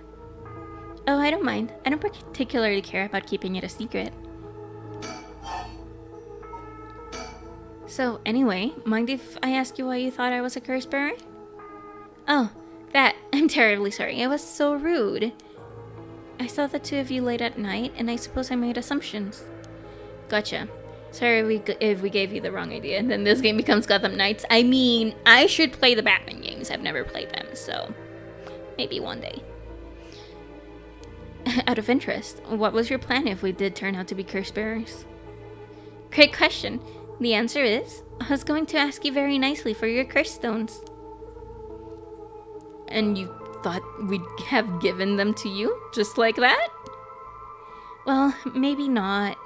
Oh, I don't mind. I don't particularly care about keeping it a secret. So, anyway, mind if I ask you why you thought I was a curse bearer? Oh, that. I'm terribly sorry. I was so rude. I saw the two of you late at night, and I suppose I made assumptions. Gotcha. Sorry if we gave you the wrong idea, and then this game becomes Gotham Knights. I mean, I should play the Batman games. I've never played them, so maybe one day. Out of interest, what was your plan if we did turn out to be curse bearers? Great question. The answer is, I was going to ask you very nicely for your curse stones. And you thought we'd have given them to you? Just like that? Well, maybe not.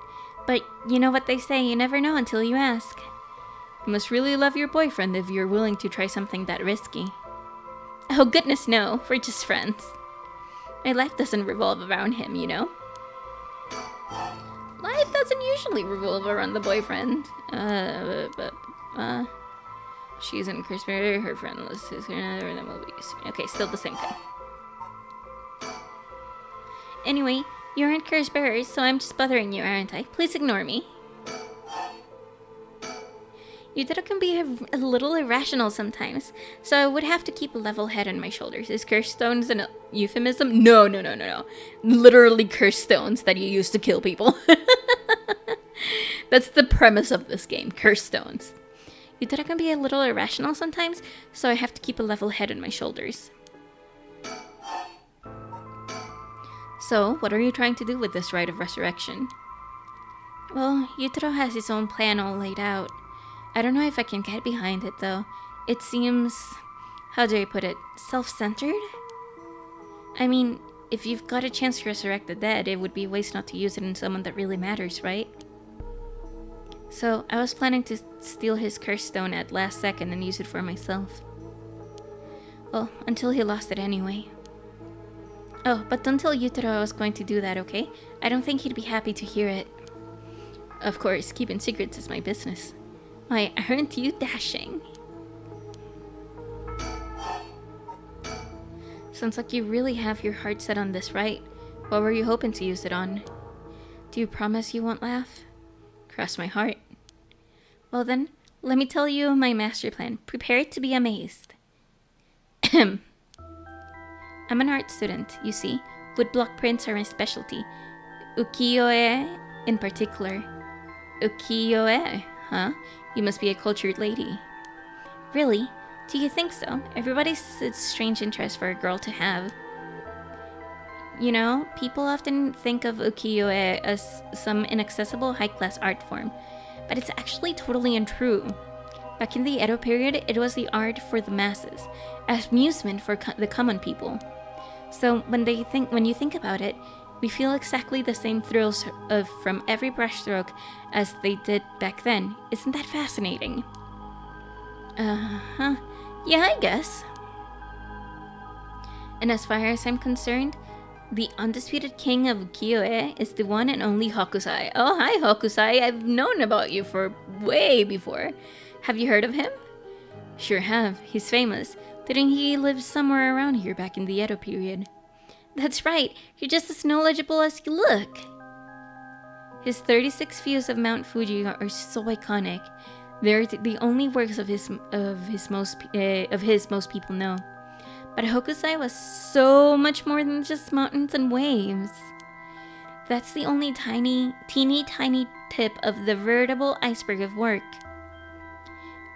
But you know what they say, you never know until you ask. You must really love your boyfriend if you're willing to try something that risky. Oh goodness no, we're just friends. My life doesn't revolve around him, you know? Life doesn't usually revolve around the boyfriend. She's in curse bearer, her friend lists his another, and then we'll be used to me. Okay, still the same thing. Anyway, you aren't curse bearers, so I'm just bothering you, aren't I? Please ignore me. Yutaro can be a little irrational sometimes, so I would have to keep a level head on my shoulders. Is curse stones a euphemism? No. Literally curse stones that you use to kill people. That's the premise of this game, curse stones. Yutaro can be a little irrational sometimes, so I have to keep a level head on my shoulders. So, what are you trying to do with this rite of resurrection? Well, Yutaro has his own plan all laid out. I don't know if I can get behind it, though. It seems... how do I put it? Self-centered? I mean, if you've got a chance to resurrect the dead, it would be a waste not to use it in someone that really matters, right? So I was planning to steal his curse stone at last second and use it for myself. Well, until he lost it anyway. Oh, but don't tell Yutaro I was going to do that, okay? I don't think he'd be happy to hear it. Of course, keeping secrets is my business. Why, aren't you dashing? Sounds like you really have your heart set on this, right? What were you hoping to use it on? Do you promise you won't laugh? Cross my heart. Well then, let me tell you my master plan. Prepare to be amazed. I'm an art student, you see. Woodblock prints are my specialty. Ukiyo-e in particular. Ukiyo-e, huh? You must be a cultured lady. Really? Do you think so? Everybody says it's strange interest for a girl to have. You know, people often think of ukiyo-e as some inaccessible high-class art form, but it's actually totally untrue. Back in the Edo period, it was the art for the masses, amusement for the common people. So when you think about it, we feel exactly the same thrills from every brushstroke as they did back then. Isn't that fascinating? Uh-huh. Yeah, I guess. And as far as I'm concerned, the undisputed king of ukiyo-e is the one and only Hokusai. Oh, hi Hokusai. I've known about you for way before. Have you heard of him? Sure have. He's famous. Didn't he live somewhere around here back in the Edo period? That's right. You're just as knowledgeable as you look. His 36 views of Mount Fuji are so iconic. They're the only works of his most people know. But Hokusai was so much more than just mountains and waves. That's the only teeny tiny tip of the veritable iceberg of work.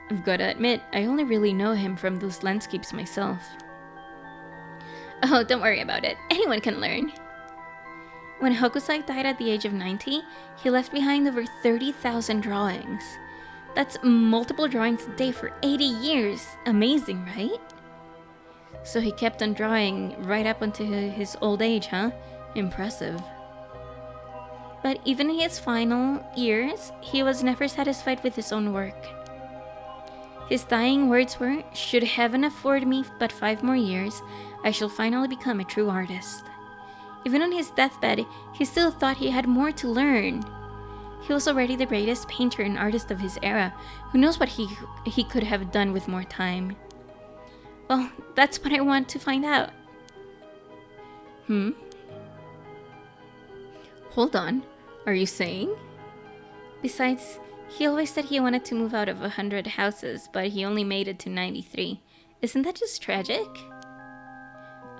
I've gotta admit, I only really know him from those landscapes myself. Oh, don't worry about it. Anyone can learn. When Hokusai died at the age of 90, he left behind over 30,000 drawings. That's multiple drawings a day for 80 years. Amazing, right? So he kept on drawing right up until his old age, huh? Impressive. But even in his final years, he was never satisfied with his own work. His dying words were, "Should heaven afford me but 5 more years, I shall finally become a true artist." Even on his deathbed, he still thought he had more to learn. He was already the greatest painter and artist of his era. Who knows what he could have done with more time? Well, that's what I want to find out. Hold on. Are you saying? Besides, he always said he wanted to move out of 100 houses, but he only made it to 93. Isn't that just tragic?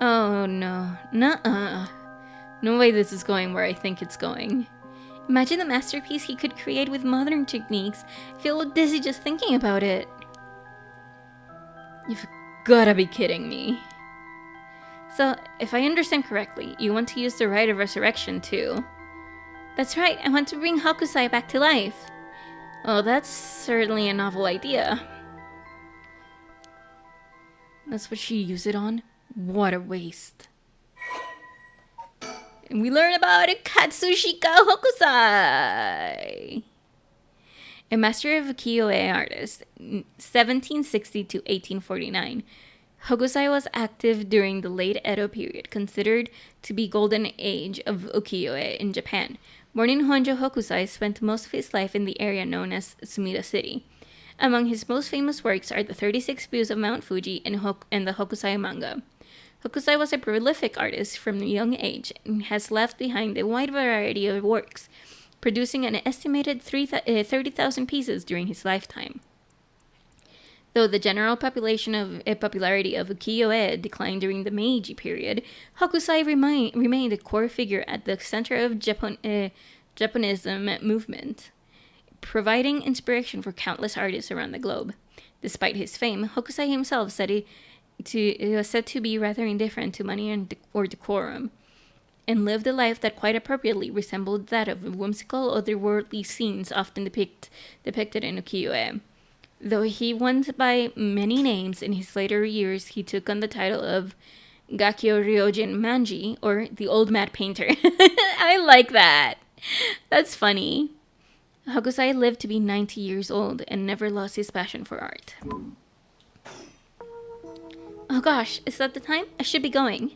Oh no. Nuh-uh. No way this is going where I think it's going. Imagine the masterpiece he could create with modern techniques. I feel dizzy just thinking about it. You've gotta be kidding me. So, if I understand correctly, you want to use the rite of resurrection too? That's right, I want to bring Hokusai back to life. Well, that's certainly a novel idea. That's what she used it on? What a waste. And we learn about Katsushika Hokusai, a master of ukiyo-e artist, 1760 to 1849. Hokusai was active during the late Edo period, considered to be golden age of ukiyo-e in Japan. Born in Honjo, Hokusai spent most of his life in the area known as Sumida City. Among his most famous works are the 36 views of Mount Fuji and the Hokusai manga. Hokusai was a prolific artist from a young age and has left behind a wide variety of works, producing an estimated 30,000 pieces during his lifetime. Though the general popularity of ukiyo-e declined during the Meiji period, Hokusai remained a core figure at the center of Japonism movement, providing inspiration for countless artists around the globe. Despite his fame, Hokusai himself said was said to be rather indifferent to money or decorum, and lived a life that quite appropriately resembled that of whimsical, otherworldly scenes often depicted in ukiyo-e. Though he went by many names, in his later years he took on the title of Gakyo Ryojin Manji, or the Old Mad Painter. I like that. That's funny. Hokusai lived to be 90 years old and never lost his passion for art. Oh gosh, is that the time? I should be going.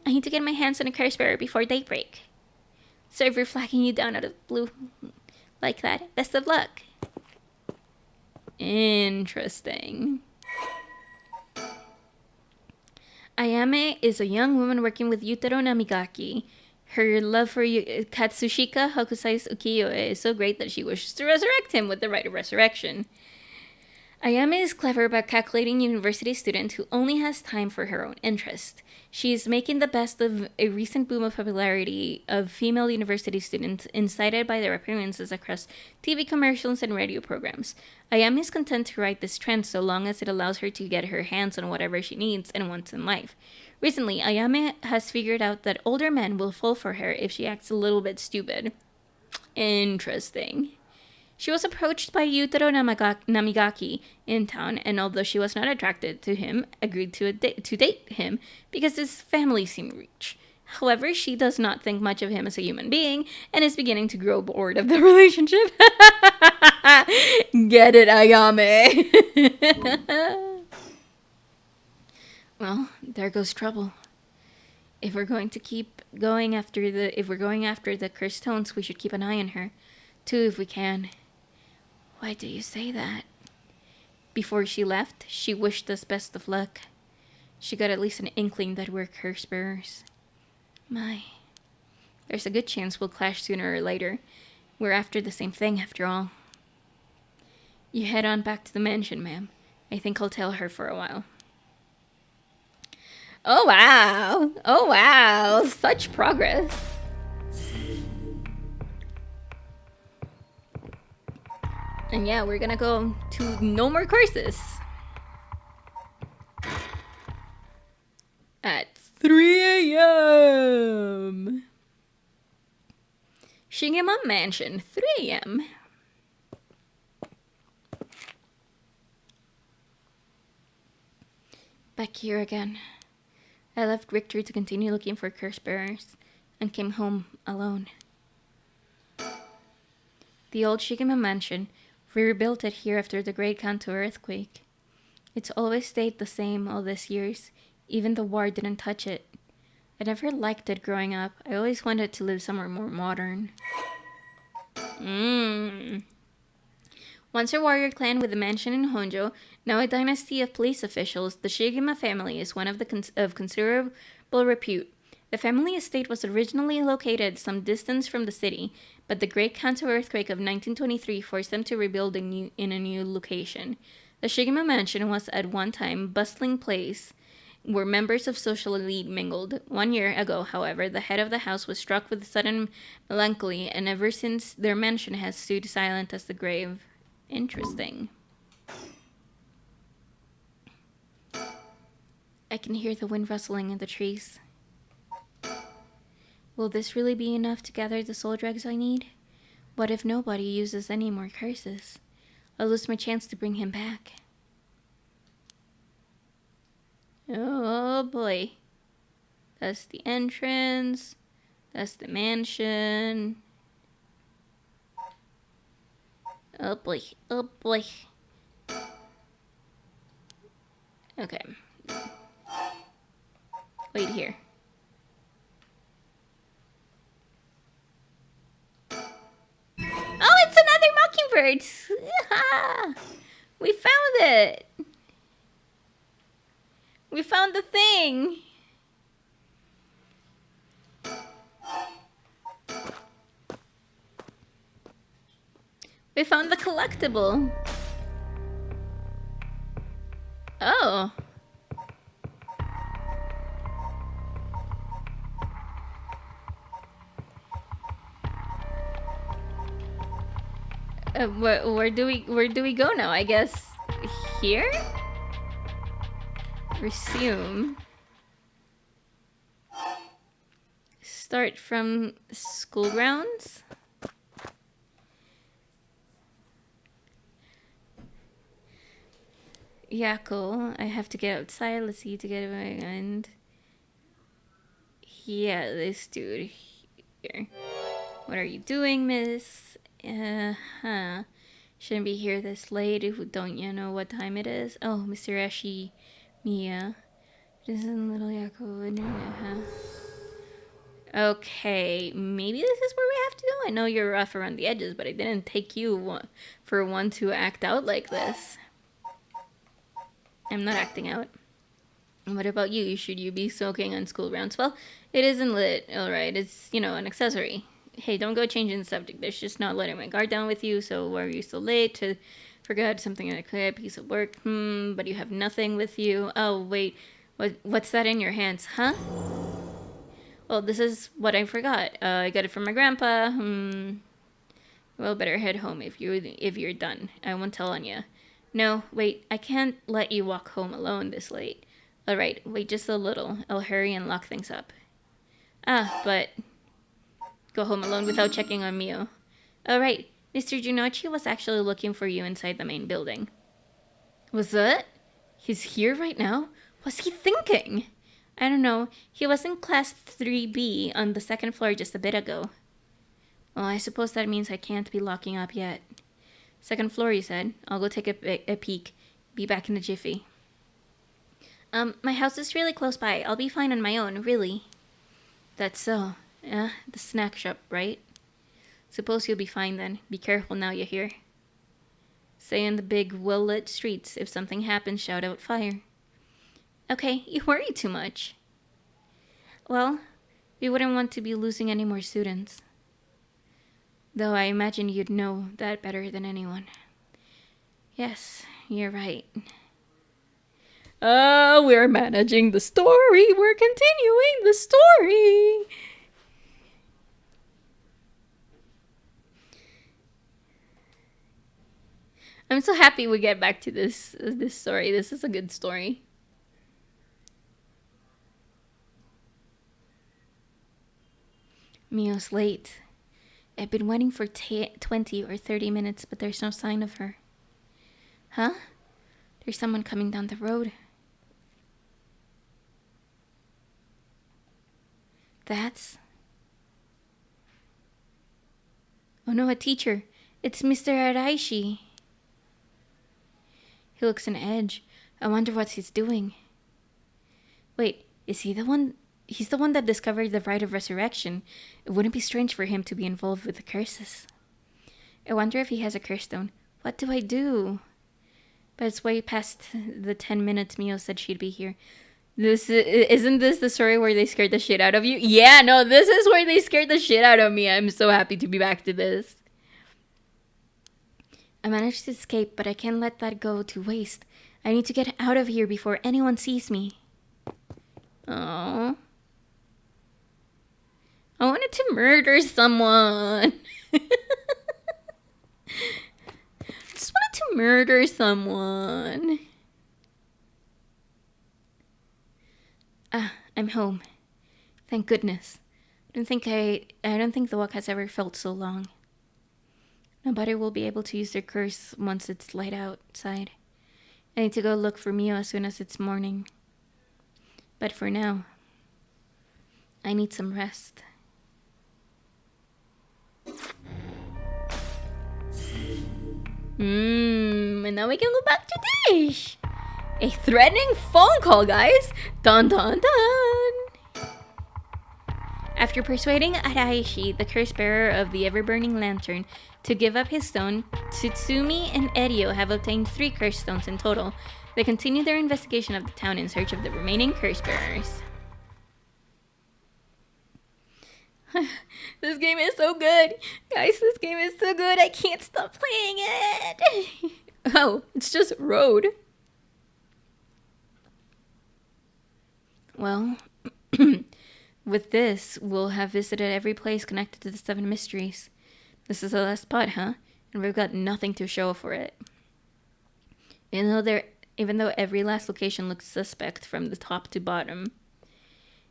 I need to get my hands on a curse bearer before daybreak. Sorry for flagging you down out of the blue like that. Best of luck. Interesting. Ayame is a young woman working with Yutaro Namigaki. Her love for Katsushika, Hokusai's ukiyo-e, is so great that she wishes to resurrect him with the right of resurrection. Ayame is clever about calculating university student who only has time for her own interest. She is making the best of a recent boom of popularity of female university students incited by their appearances across TV commercials and radio programs. Ayame is content to ride this trend so long as it allows her to get her hands on whatever she needs and wants in life. Recently, Ayame has figured out that older men will fall for her if she acts a little bit stupid. Interesting. She was approached by Yutaro Namigaki in town, and although she was not attracted to him, agreed to date him because his family seemed rich. However, she does not think much of him as a human being and is beginning to grow bored of the relationship. Get it, Ayame? Well, there goes trouble. If we're going after the cursed stones, we should keep an eye on her, too, if we can. Why do you say that? Before she left, she wished us best of luck. She got at least an inkling that we're curse bearers. My, there's a good chance we'll clash sooner or later. We're after the same thing, after all. You head on back to the mansion, ma'am. I think I'll tell her for a while. Oh wow! Oh wow! Such progress. And yeah, we're gonna go to no more curses. At 3 a.m. Shigema Mansion, 3 a.m. Back here again. I left Richter to continue looking for curse bearers and came home alone. The old Shigema Mansion, we rebuilt it here after the Great Kanto earthquake. It's always stayed the same all these years, even the war didn't touch it. I never liked it growing up. I always wanted to live somewhere more modern. Once a warrior clan with a mansion in Honjo, now a dynasty of police officials, the Shigema family is one of considerable repute. The family estate was originally located some distance from the city, but the Great Kanto earthquake of 1923 forced them to rebuild in a new location. The Shigema Mansion was at one time a bustling place where members of social elite mingled. 1 year ago, however, the head of the house was struck with sudden melancholy, and ever since their mansion has stood silent as the grave. Interesting. I can hear the wind rustling in the trees. Will this really be enough to gather the soul dregs I need? What if nobody uses any more curses? I'll lose my chance to bring him back. Oh boy. That's the entrance. That's the mansion. Oh boy. Oh boy. Okay. Wait here. Oh, it's another mockingbird! We found it! We found the thing! We found the collectible! Oh. Where do we go now? I guess here? Resume. Start from school grounds. Yeah, cool. I have to get outside. Let's see to get my end. Yeah, this dude here. What are you doing, miss? Huh. Shouldn't be here this late. Don't you know what time it is? Oh, Mr. Ashi Mia. This is little Yako. Okay, maybe this is where we have to go. I know you're rough around the edges, but I didn't take you for one to act out like this. I'm not acting out. What about you? Should you be soaking on school grounds? Well, it isn't lit, alright. It's, an accessory. Hey, don't go changing the subject. There's just not letting my guard down with you, so why are you so late? To forget something like a piece of work? But you have nothing with you. Oh, wait. What's that in your hands, huh? Well, this is what I forgot. I got it from my grandpa. Well, better head home if you're done. I won't tell on you. No, wait. I can't let you walk home alone this late. All right, wait just a little. I'll hurry and lock things up. But go home alone without checking on Mio. All right, Mr. Junochi was actually looking for you inside the main building. Was that? He's here right now? What's he thinking? I don't know. He was in class 3B on the second floor just a bit ago. Well, I suppose that means I can't be locking up yet. Second floor, you said. I'll go take a peek. Be back in a jiffy. My house is really close by. I'll be fine on my own, really. That's so. The snack shop, right? Suppose you'll be fine then. Be careful now, you hear? Stay in the big, well-lit streets. If something happens, shout out fire. Okay, you worry too much. Well, we wouldn't want to be losing any more students. Though I imagine you'd know that better than anyone. Yes, you're right. We're managing the story. We're continuing the story. I'm so happy we get back to this story. This is a good story. Mio's late. I've been waiting for 20 or 30 minutes, but there's no sign of her. Huh? There's someone coming down the road. That's... Oh no, a teacher. It's Mr. Araishi. He looks on edge. I wonder what he's doing. Wait, is he the one? He's the one that discovered the rite of resurrection. It wouldn't be strange for him to be involved with the curses. I wonder if he has a curse stone. What do I do? But it's way past the 10 minutes Mio said she'd be here. Isn't this the story where they scared the shit out of you? Yeah, no, this is where they scared the shit out of me. I'm so happy to be back to this. I managed to escape, but I can't let that go to waste. I need to get out of here before anyone sees me. Oh, I wanted to murder someone. Just wanted to murder someone. I'm home. Thank goodness. I don't think the walk has ever felt so long. Nobody will be able to use their curse once it's light outside. I need to go look for Mio as soon as it's morning. But for now, I need some rest. And now we can go back to Dish. A threatening phone call, guys. Dun dun dun. After persuading Araishi, the curse bearer of the ever-burning lantern, to give up his stone, Tsutsumi and Erio have obtained 3 curse stones in total. They continue their investigation of the town in search of the remaining curse bearers. This game is so good. Guys, this game is so good. I can't stop playing it. Oh, it's just road. Well, with this, we'll have visited every place connected to the 7 mysteries. This is the last spot, huh? And we've got nothing to show for it. Even though every last location looks suspect from the top to bottom.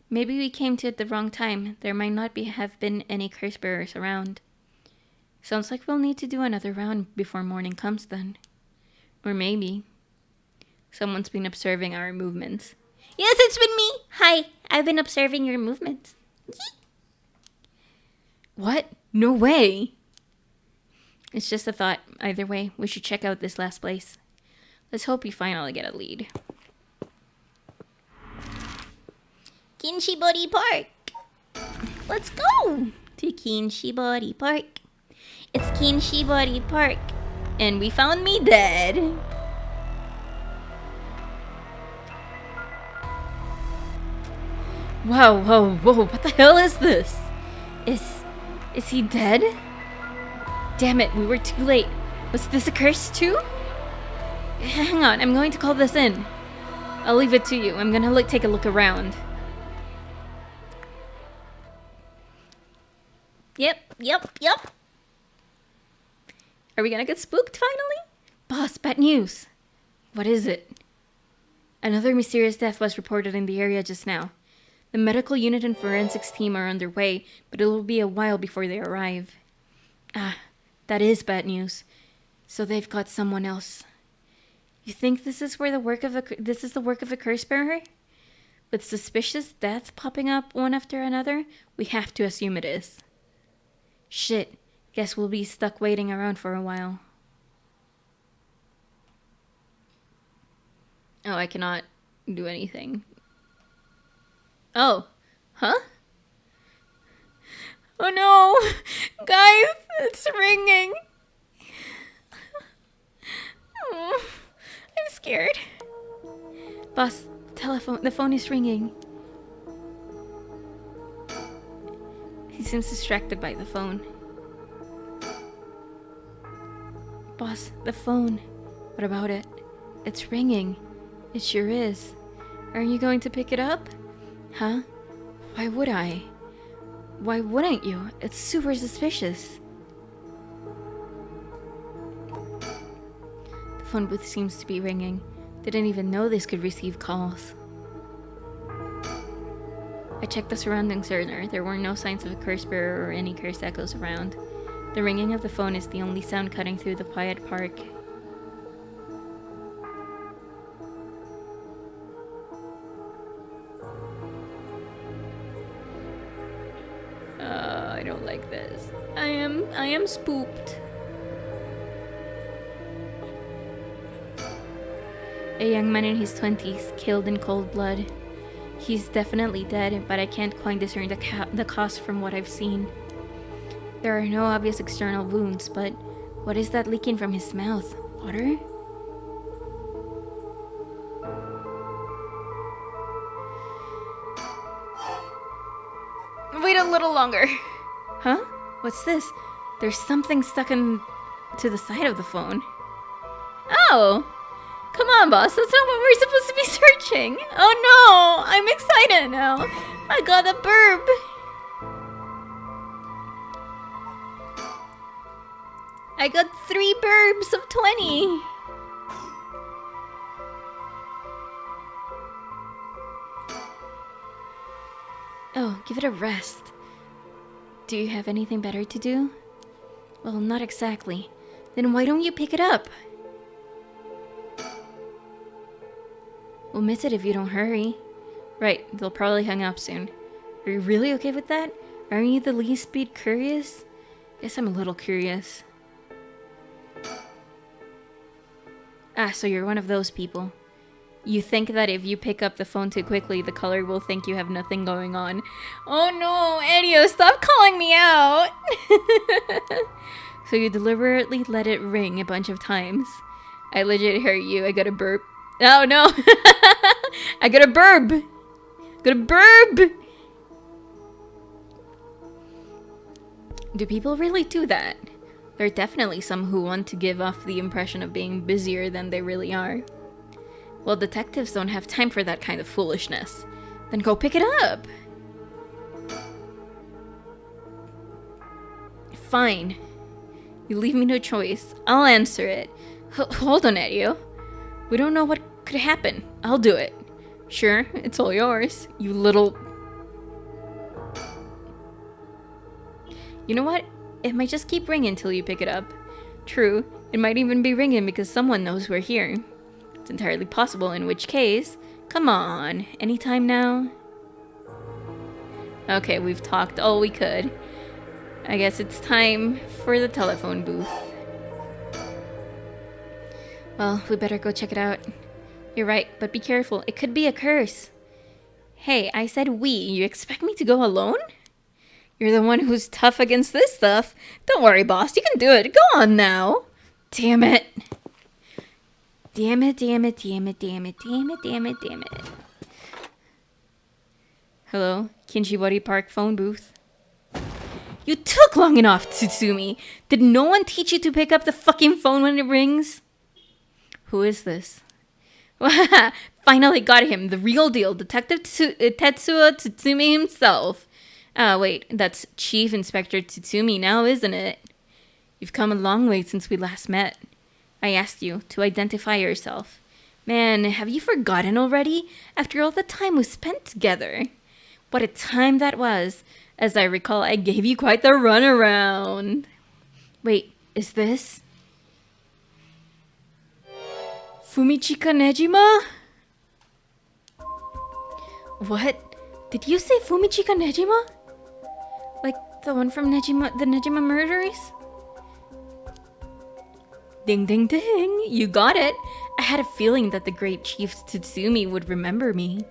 Maybe we came to it the wrong time. There might not have been any curse bearers around. Sounds like we'll need to do another round before morning comes then. Or maybe someone's been observing our movements. Yes, it's been me! Hi, I've been observing your movements. What? No way! It's just a thought. Either way, we should check out this last place. Let's hope we finally get a lead. Kinshibori Park! Let's go to Kinshibori Park. It's Kinshibori Park. And we found me dead. Whoa, whoa, whoa, what the hell is this? Is he dead? Damn it, we were too late. Was this a curse too? Hang on, I'm going to call this in. I'll leave it to you. I'm gonna take a look around. Yep. Are we gonna get spooked finally? Boss, bad news. What is it? Another mysterious death was reported in the area just now. The medical unit and forensics team are underway, but it'll be a while before they arrive. Ah, that is bad news. So they've got someone else. You think this is the work of a curse bearer? With suspicious deaths popping up one after another, we have to assume it is. Shit, guess we'll be stuck waiting around for a while. Oh, I cannot do anything. Oh, huh? Oh no! Guys, it's ringing! Oh, I'm scared. Boss, the phone is ringing. He seems distracted by the phone. Boss, the phone. What about it? It's ringing. It sure is. Aren't you going to pick it up? Huh? Why would I? Why wouldn't you? It's super suspicious. The phone booth seems to be ringing. Didn't even know this could receive calls. I checked the surroundings earlier. There were no signs of a curse bearer or any curse echoes around. The ringing of the phone is the only sound cutting through the quiet park. I don't like this. I am spooked. A young man in his 20s, killed in cold blood. He's definitely dead, but I can't quite discern the cause from what I've seen. There are no obvious external wounds, but what is that leaking from his mouth? Water? Wait a little longer. Huh? What's this? There's something stuck to the side of the phone. Oh! Come on, boss. That's not what we're supposed to be searching. Oh no! I'm excited now. I got a burb. I got 3 burbs of 20. Oh, give it a rest. Do you have anything better to do? Well, not exactly. Then why don't you pick it up? We'll miss it if you don't hurry. Right, they'll probably hang up soon. Are you really okay with that? Aren't you the least bit curious? Guess I'm a little curious. Ah, so you're one of those people. You think that if you pick up the phone too quickly, the caller will think you have nothing going on. Oh no, Edio, stop calling me out! So you deliberately let it ring a bunch of times. I legit heard you. I got a burp. Oh no! I got a burb! Got a burb! Do people really do that? There are definitely some who want to give off the impression of being busier than they really are. Well, detectives don't have time for that kind of foolishness. Then go pick it up! Fine. You leave me no choice. I'll answer it. Hold on, Edio. We don't know what could happen. I'll do it. Sure, it's all yours, you little... You know what? It might just keep ringing till you pick it up. True, it might even be ringing because someone knows we're here. It's entirely possible, in which case... Come on, anytime now? Okay, we've talked all we could. I guess it's time for the telephone booth. Well, we better go check it out. You're right, but be careful. It could be a curse. Hey, I said we. You expect me to go alone? You're the one who's tough against this stuff. Don't worry, boss. You can do it. Go on now. Damn it. Damn it, damn it, damn it, damn it, damn it, damn it, damn it. Hello, Kinshibari Park phone booth. You took long enough, Tsutsumi. Did no one teach you to pick up the fucking phone when it rings? Who is this? Finally got him. The real deal. Detective Tetsuo Tsutsumi himself. Wait, that's Chief Inspector Tsutsumi now, isn't it? You've come a long way since we last met. I asked you to identify yourself. Man, have you forgotten already? After all the time we spent together. What a time that was. As I recall, I gave you quite the runaround. Wait, is this Fumichika Nejima? What? Did you say Fumichika Nejima? Like the one from the Nejima murders? Ding ding ding, you got it. I had a feeling that the great Chief Tsutsumi would remember me.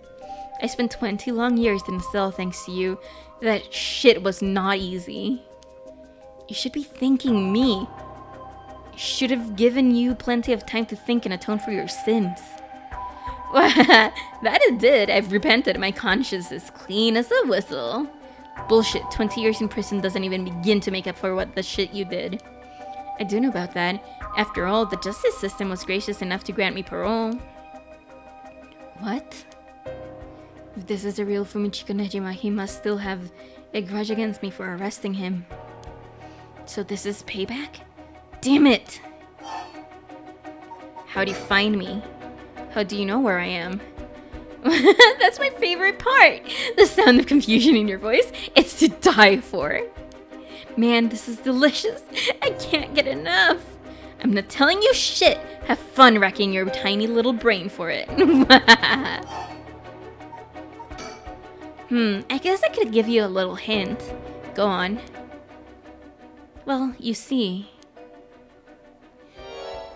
I spent 20 long years in a cell thanks to you. That shit was not easy. You should be thanking me. Should have given you plenty of time to think and atone for your sins. That it did. I've repented. My conscience is clean as a whistle. Bullshit. 20 years in prison doesn't even begin to make up for what the shit you did. I do know about that. After all, the justice system was gracious enough to grant me parole. What? If this is a real Fumichika Nejima, he must still have a grudge against me for arresting him. So this is payback? Damn it! How do you find me? How do you know where I am? That's my favorite part! The sound of confusion in your voice. It's to die for. Man, this is delicious. I can't get enough. I'm not telling you shit. Have fun racking your tiny little brain for it. I guess I could give you a little hint. Go on. Well, you see,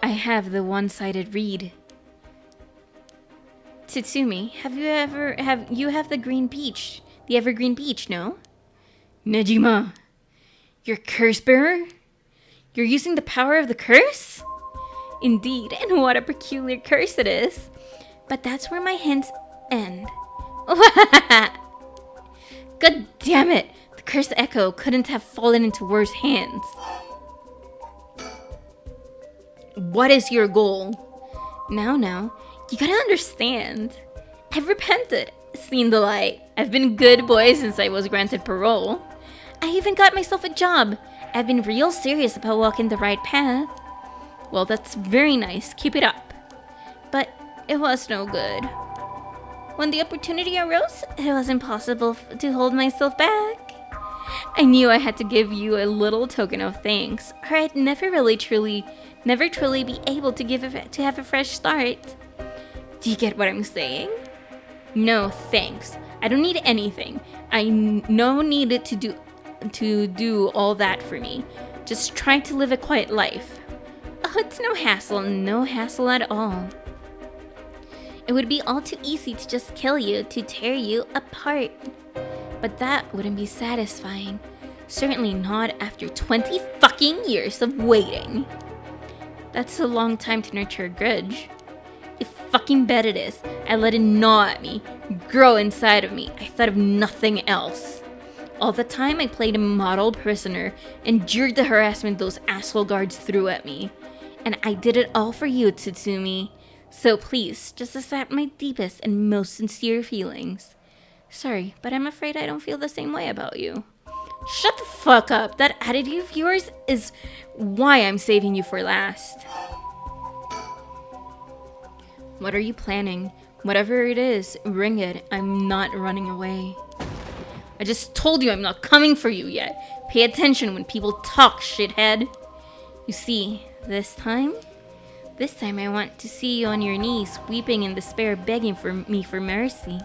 I have the one-sided read. Tsutsumi, have you the green peach? The evergreen peach, no? Nejima, you're curse bearer? You're using the power of the curse? Indeed, and what a peculiar curse it is. But that's where my hints end. God damn it! The cursed echo couldn't have fallen into worse hands. What is your goal? Now, you gotta understand. I've repented, seen the light. I've been a good boy since I was granted parole. I even got myself a job. I've been real serious about walking the right path. Well, that's very nice. Keep it up. But it was no good. When the opportunity arose, it was impossible to hold myself back. I knew I had to give you a little token of thanks, or I'd never truly be able to have a fresh start. Do you get what I'm saying? No, thanks. I don't need anything. No need to do all that for me. Just try to live a quiet life. Oh, it's no hassle at all. It would be all too easy to just kill you, to tear you apart. But that wouldn't be satisfying. Certainly not after 20 fucking years of waiting. That's a long time to nurture a grudge. You fucking bet it is. I let it gnaw at me, grow inside of me. I thought of nothing else. All the time I played a model prisoner, endured the harassment those asshole guards threw at me. And I did it all for you, Tsutsumi. So please, just accept my deepest and most sincere feelings. Sorry, but I'm afraid I don't feel the same way about you. Shut the fuck up! That attitude of yours is why I'm saving you for last. What are you planning? Whatever it is, ring it. I'm not running away. I just told you I'm not coming for you yet. Pay attention when people talk, shithead. You see, this time I want to see you on your knees, weeping in despair, begging for me for mercy.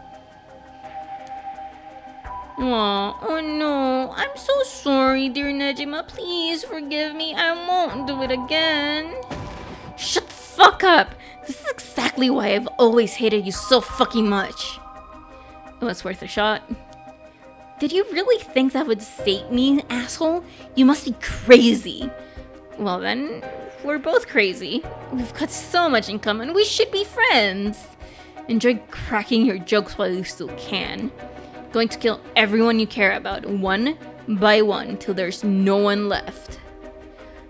Oh no, I'm so sorry, dear Nejima. Please forgive me. I won't do it again. Shut the fuck fuck up! This is exactly why I've always hated you so fucking much. It was worth a shot. Did you really think that would save me, asshole? You must be crazy. Well then, we're both crazy. We've got so much in common, we should be friends. Enjoy cracking your jokes while you still can. Going to kill everyone you care about, one by one, till there's no one left.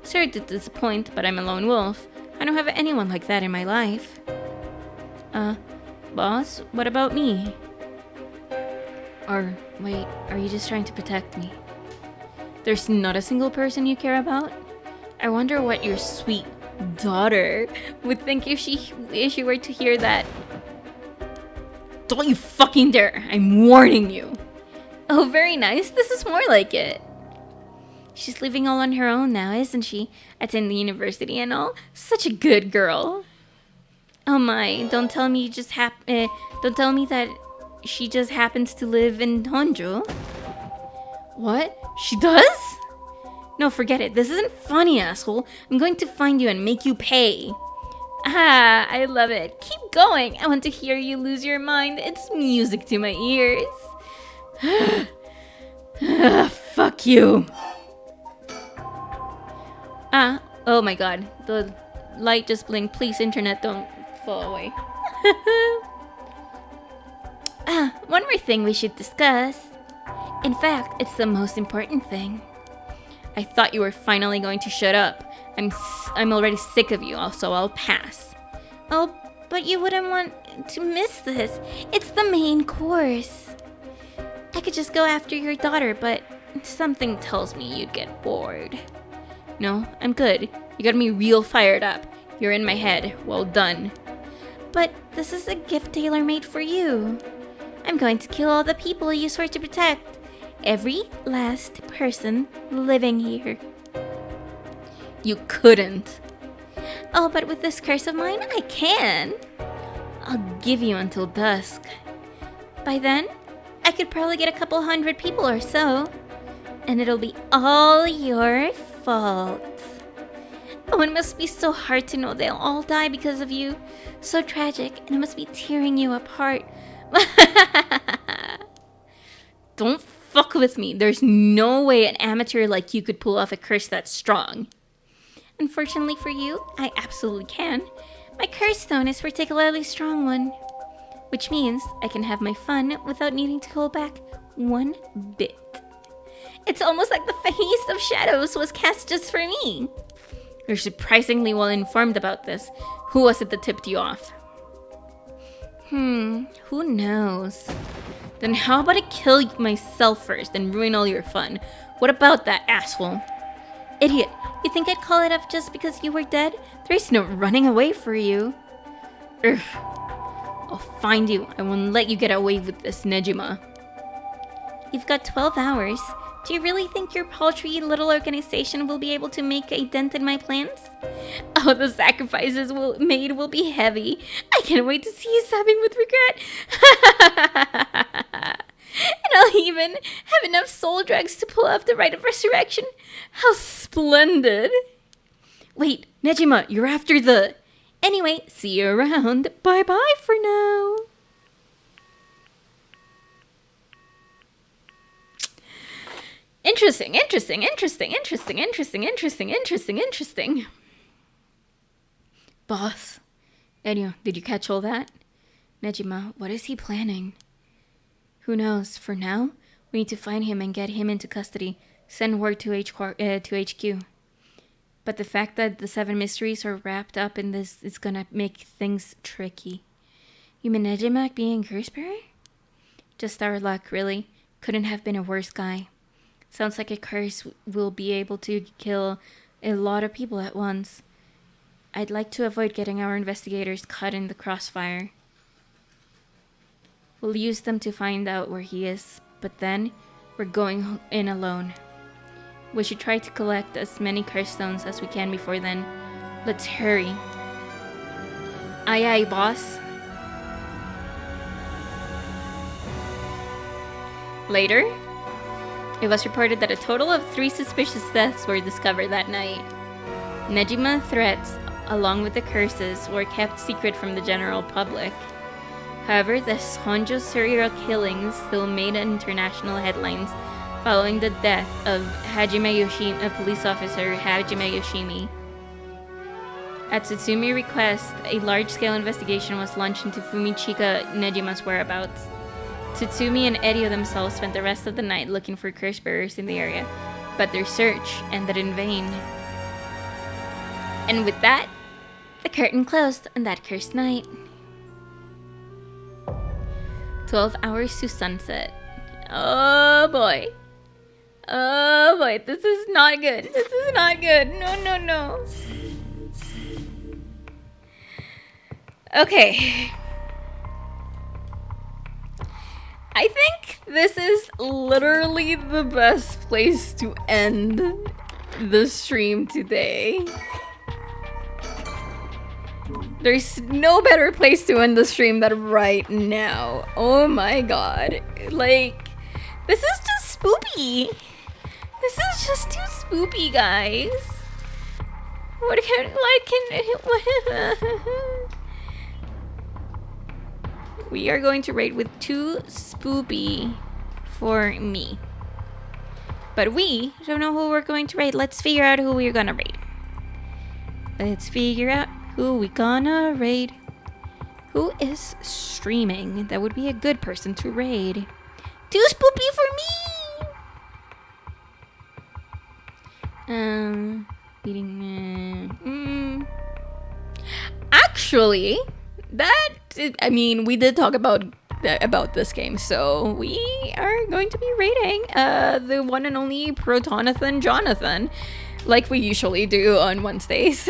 Sorry to disappoint, but I'm a lone wolf. I don't have anyone like that in my life. Boss, what about me? Or, wait, are you just trying to protect me? There's not a single person you care about? I wonder what your sweet daughter would think if she were to hear that. Don't you fucking dare! I'm warning you! Oh, very nice. This is more like it. She's living all on her own now, isn't she? Attending university and all. Such a good girl. Oh my! Don't tell me don't tell me that she just happens to live in Honjo. What? She does? No, forget it. This isn't funny, asshole. I'm going to find you and make you pay. Ah, I love it. Keep going. I want to hear you lose your mind. It's music to my ears. Fuck you. Oh my god. The light just blinked. Please, internet, don't fall away. One more thing we should discuss. In fact, it's the most important thing. I thought you were finally going to shut up. I'm already sick of you, so I'll pass. Oh, but you wouldn't want to miss this. It's the main course. I could just go after your daughter, but something tells me you'd get bored. No, I'm good. You got me real fired up. You're in my head. Well done. But this is a gift tailor-made for you. I'm going to kill all the people you swear to protect. Every last person living here. You couldn't. Oh, but with this curse of mine, I can. I'll give you until dusk. By then, I could probably get a couple hundred people or so. And it'll be all your fault. Oh, it must be so hard to know they'll all die because of you. So tragic, and it must be tearing you apart. Don't fuck with me. There's no way an amateur like you could pull off a curse that strong. Unfortunately for you, I absolutely can. My curse stone is a particularly strong one. Which means I can have my fun without needing to hold back one bit. It's almost like the Feast of Shadows was cast just for me. You're surprisingly well informed about this. Who was it that tipped you off? Who knows? Then how about I kill myself first and ruin all your fun? What about that, asshole? Idiot, you think I'd call it off just because you were dead? There's no running away for you. Ugh. I'll find you. I won't let you get away with this, Nejima. You've got 12 hours. Do you really think your paltry little organization will be able to make a dent in my plans? Oh, the sacrifices made will be heavy. I can't wait to see you sobbing with regret. And I'll even have enough soul drugs to pull off the rite of resurrection. How splendid. Wait, Nejima, you're after the... Anyway, see you around. Bye-bye for now. Interesting. Boss. Enyo, did you catch all that? Nejima, what is he planning? Who knows? For now, we need to find him and get him into custody. Send word to HQ. But the fact that the 7 mysteries are wrapped up in this is gonna make things tricky. You mean Nejima being Gooseberry? Just our luck, really. Couldn't have been a worse guy. Sounds like a curse will be able to kill a lot of people at once. I'd like to avoid getting our investigators caught in the crossfire. We'll use them to find out where he is, but then we're going in alone. We should try to collect as many curse stones as we can before then. Let's hurry. Aye aye, boss. Later, it was reported that a total of 3 suspicious deaths were discovered that night. Nejima's threats along with the curses, were kept secret from the general public. However, the Honjo serial killings still made international headlines following the death of police officer Hajime Yoshimi. At Tsutsumi request, a large-scale investigation was launched into Fumichika Nejima's whereabouts. Tsutsumi and Erio themselves spent the rest of the night looking for curse bearers in the area, but their search ended in vain. And with that, the curtain closed on that cursed night. 12 hours to sunset. Oh boy. Oh boy, this is not good. This is not good. No. Okay. I think this is literally the best place to end the stream today. There's no better place to end the stream than right now. Oh my god. Like, this is just spoopy. This is just too spoopy, guys. What We are going to rate with too spoopy for me. But we don't know who we're going to rate. Let's figure out who we're gonna rate. Let's figure out who we gonna raid. Who is streaming? That would be a good person to raid. Too spoopy for me! Actually, we did talk about this game, so we are going to be rating the one and only Protonathan Jonathan, like we usually do on Wednesdays.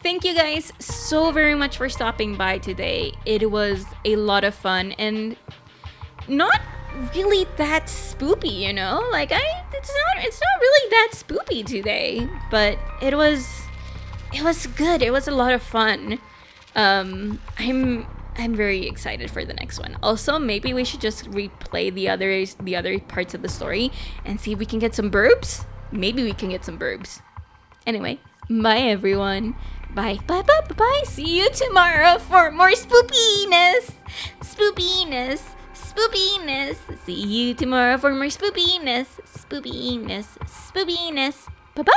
Thank you guys so very much for stopping by today. It was a lot of fun and not really that spoopy, you know? Like it's not really that spoopy today, but it was good. It was a lot of fun. I'm very excited for the next one. Also, maybe we should just replay the other parts of the story and see if we can get some burbs. Maybe we can get some burbs. Anyway, bye everyone. Bye. See you tomorrow for more spoopiness. See you tomorrow for more spoopiness. Bye-bye.